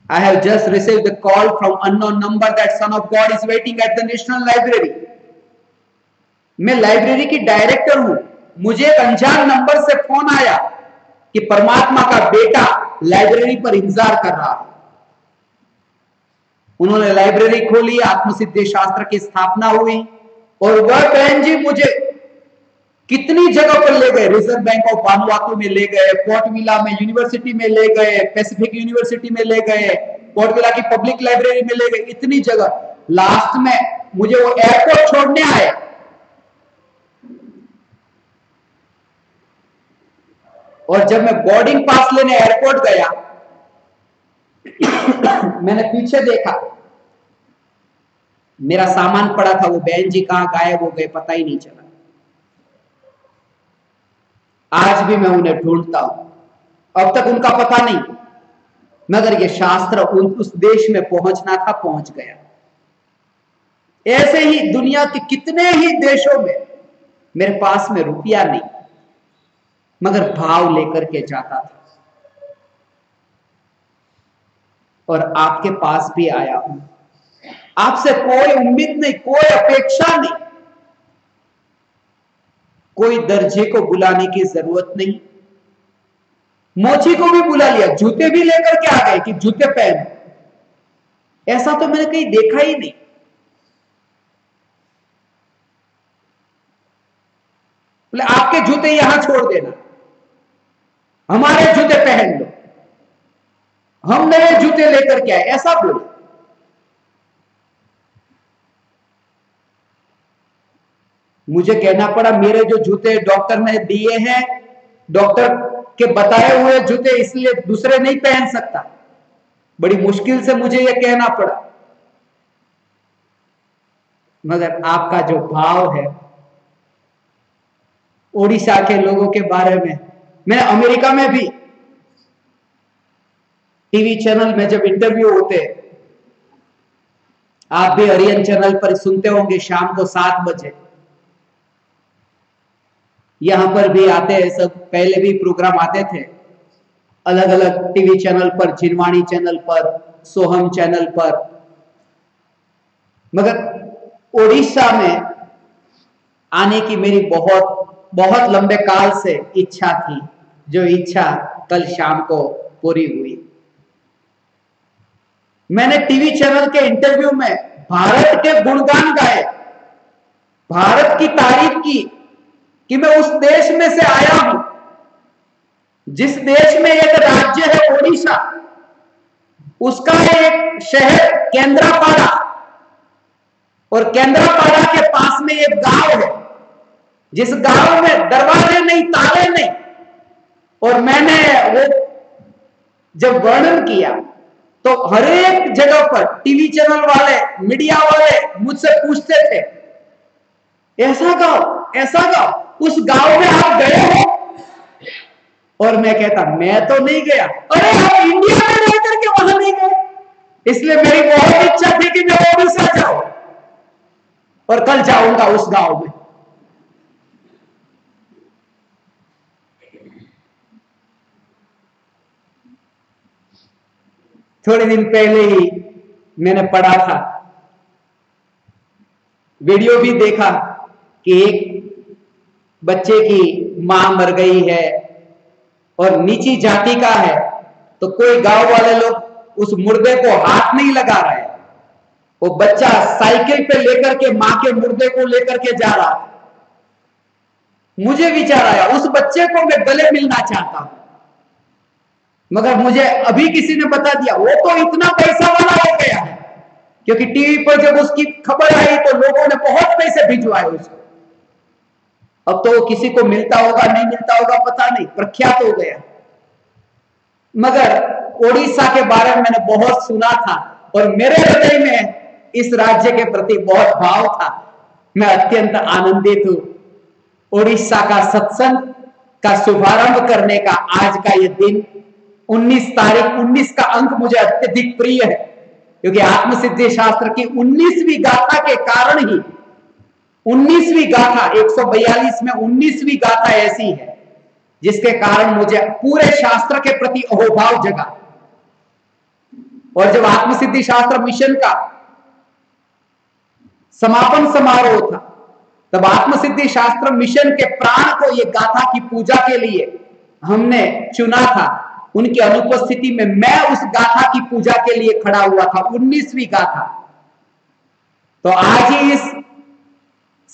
Speaker 1: I have just received a call from unknown number that Son of God is waiting at the National Library. मैं लाइब्रेरी की डायरेक्टर हूं। मुझे एक अनजान नंबर से फोन आया कि परमात्मा का बेटा लाइब्रेरी पर इंतजार कर रहा है। उन्होंने लाइब्रेरी खोली, आत्मसिद्धि शास्त्र की स्थापना हुई, और वह बहन जी मुझे कितनी जगह पर ले गए। रिजर्व बैंक ऑफ वानुआतू में ले गए, पोर्ट विला में यूनिवर्सिटी में ले गए, पैसिफिक यूनिवर्सिटी में ले गए, पोर्ट विला की पब्लिक लाइब्रेरी में ले गए, इतनी जगह। लास्ट में मुझे वो एयरपोर्ट छोड़ने आए। और जब मैं बोर्डिंग पास लेने एयरपोर्ट गया, मैंने पीछे देखा, मेरा सामान पड़ा था। वो बहन जी कहां गायब हो गए, पता ही नहीं चला। आज भी मैं उन्हें ढूंढता हूं, अब तक उनका पता नहीं, मगर ये शास्त्र उस देश में पहुंचना था, पहुंच गया। ऐसे ही दुनिया के कितने ही देशों में मेरे पास में रुपया नहीं, मगर भाव लेकर के जाता था। और आपके पास भी आया हूं। आपसे कोई उम्मीद नहीं, कोई अपेक्षा नहीं, कोई दर्जे को बुलाने की जरूरत नहीं। मोची को भी बुला लिया, जूते भी लेकर के आ गए कि जूते पहन। ऐसा तो मैंने कहीं देखा ही नहीं। बोले आपके जूते यहां छोड़ देना, हमारे जूते पहन लो, हम नए जूते लेकर के आए, ऐसा बोले। मुझे कहना पड़ा, मेरे जो जूते डॉक्टर ने दिए हैं, डॉक्टर के बताए हुए जूते, इसलिए दूसरे नहीं पहन सकता। बड़ी मुश्किल से मुझे यह कहना पड़ा। मगर आपका जो भाव है ओडिशा के लोगों के बारे में, मैं अमेरिका में भी टीवी चैनल में जब इंटरव्यू होते, आप भी हरियन चैनल पर सुनते होंगे, शाम को 7 बजे यहां पर भी आते हैं सब। पहले भी प्रोग्राम आते थे अलग अलग टीवी चैनल पर, जिनवाणी चैनल पर, सोहम चैनल पर। मगर ओडिशा में आने की मेरी बहुत बहुत लंबे काल से इच्छा थी, जो इच्छा कल शाम को पूरी हुई। मैंने टीवी चैनल के इंटरव्यू में भारत के गुणगान गाए, भारत की तारीफ की कि मैं उस देश में से आया हूं जिस देश में एक राज्य है ओडिशा, उसका एक शहर केंद्रापाड़ा, और केंद्रापाड़ा के पास में एक गांव है जिस गांव में दरवाजे नहीं, ताले नहीं। और मैंने वो जब वर्णन किया तो हर एक जगह पर टीवी चैनल वाले, मीडिया वाले मुझसे पूछते थे, ऐसा गांव, ऐसा गांव, उस गांव में आप गए हो? और मैं कहता, मैं तो नहीं गया। अरे आप इंडिया में रह करके वहां नहीं गए? इसलिए मेरी बहुत इच्छा थी कि मैं ओडिशा जाऊं, और कल जाऊंगा उस गांव में।
Speaker 2: थोड़े दिन पहले ही मैंने पढ़ा था, वीडियो भी देखा कि एक बच्चे की मां मर गई है और नीची जाति का है, तो कोई गांव वाले लोग उस मुर्दे को हाथ नहीं लगा रहे। वो बच्चा साइकिल पे लेकर के मां के मुर्दे को लेकर के जा रहा था। मुझे विचार आया, उस बच्चे को मैं गले मिलना चाहता हूं, मगर मुझे अभी किसी ने बता दिया वो तो इतना पैसा वाला हो गया है, क्योंकि टीवी पर जब उसकी खबर आई तो लोगों ने बहुत पैसे भिजवाए उसको। अब तो किसी को मिलता होगा नहीं मिलता होगा पता नहीं, प्रख्यात हो गया। मगर ओडिशा के बारे में मैंने बहुत सुना था और मेरे हृदय में इस राज्य के प्रति बहुत भाव था। मैं अत्यंत आनंदित हूं। ओडिशा का सत्संग का शुभारंभ करने का आज का ये दिन 19 तारीख, 19 का अंक मुझे अत्यधिक प्रिय है, क्योंकि आत्मसिद्धि शास्त्र की 19वीं गाथा के कारण ही 19वीं गाथा 142 में 19वीं गाथा ऐसी है जिसके कारण मुझे पूरे शास्त्र के प्रति अहोभाव जगा। और जब आत्मसिद्धि शास्त्र मिशन का समापन समारोह था, तब आत्मसिद्धि शास्त्र मिशन के प्राण को ये गाथा की पूजा के लिए हमने चुना था। उनकी अनुपस्थिति में मैं उस गाथा की पूजा के लिए खड़ा हुआ था, 19वीं गाथा। तो आज ही इस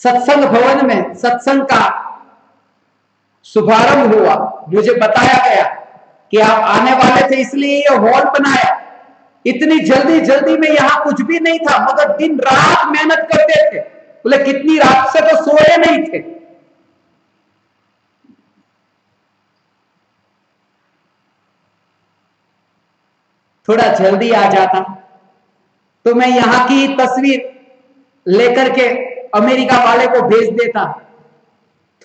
Speaker 2: सत्संग भवन में सत्संग का शुभारंभ हुआ। मुझे बताया गया कि आप आने वाले थे, इसलिए ये हॉल बनाया। इतनी जल्दी जल्दी में यहां कुछ भी नहीं था, मगर दिन रात मेहनत करते थे। बोले कितनी रात से तो सोए नहीं थे। थोड़ा जल्दी आ जाता तो मैं यहां की तस्वीर लेकर के अमेरिका वाले को भेज देता।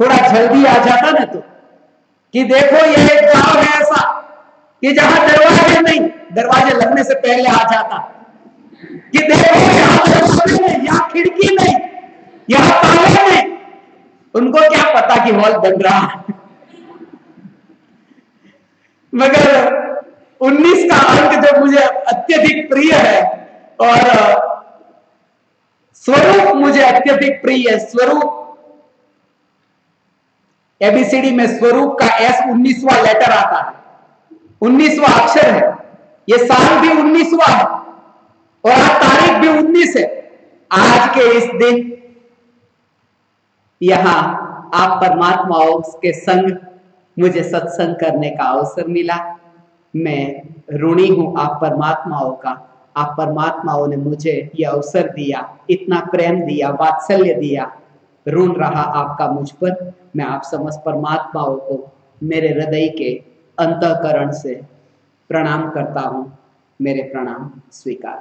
Speaker 2: थोड़ा जल्दी आ जाता ना तो कि देखो ये एक गांव है ऐसा कि जहां दरवाजे नहीं, दरवाजे लगने से पहले आ जाता कि देखो यहां दरवाजे नहीं, यहां खिड़की नहीं, यहां ताले नहीं। उनको क्या पता कि हॉल बन रहा है। मगर 19 का अंक जो मुझे अत्यधिक प्रिय है और स्वरूप मुझे अत्यधिक प्रिय है। स्वरूप एबीसीडी में स्वरूप का एस 19वां लेटर आता है, 19वां अक्षर है। ये साल भी 19वां है और आज तारीख भी 19 है। आज के इस दिन यहां आप परमात्माओं के संग मुझे सत्संग करने का अवसर मिला। मैं ऋणी हूं आप परमात्माओं का। आप परमात्माओं ने मुझे यह अवसर दिया, इतना प्रेम दिया, वात्सल्य दिया। ऋण रहा आपका मुझ पर। मैं आप समस्त परमात्माओं को मेरे हृदय के अंतःकरण से प्रणाम करता हूं। मेरे प्रणाम स्वीकार।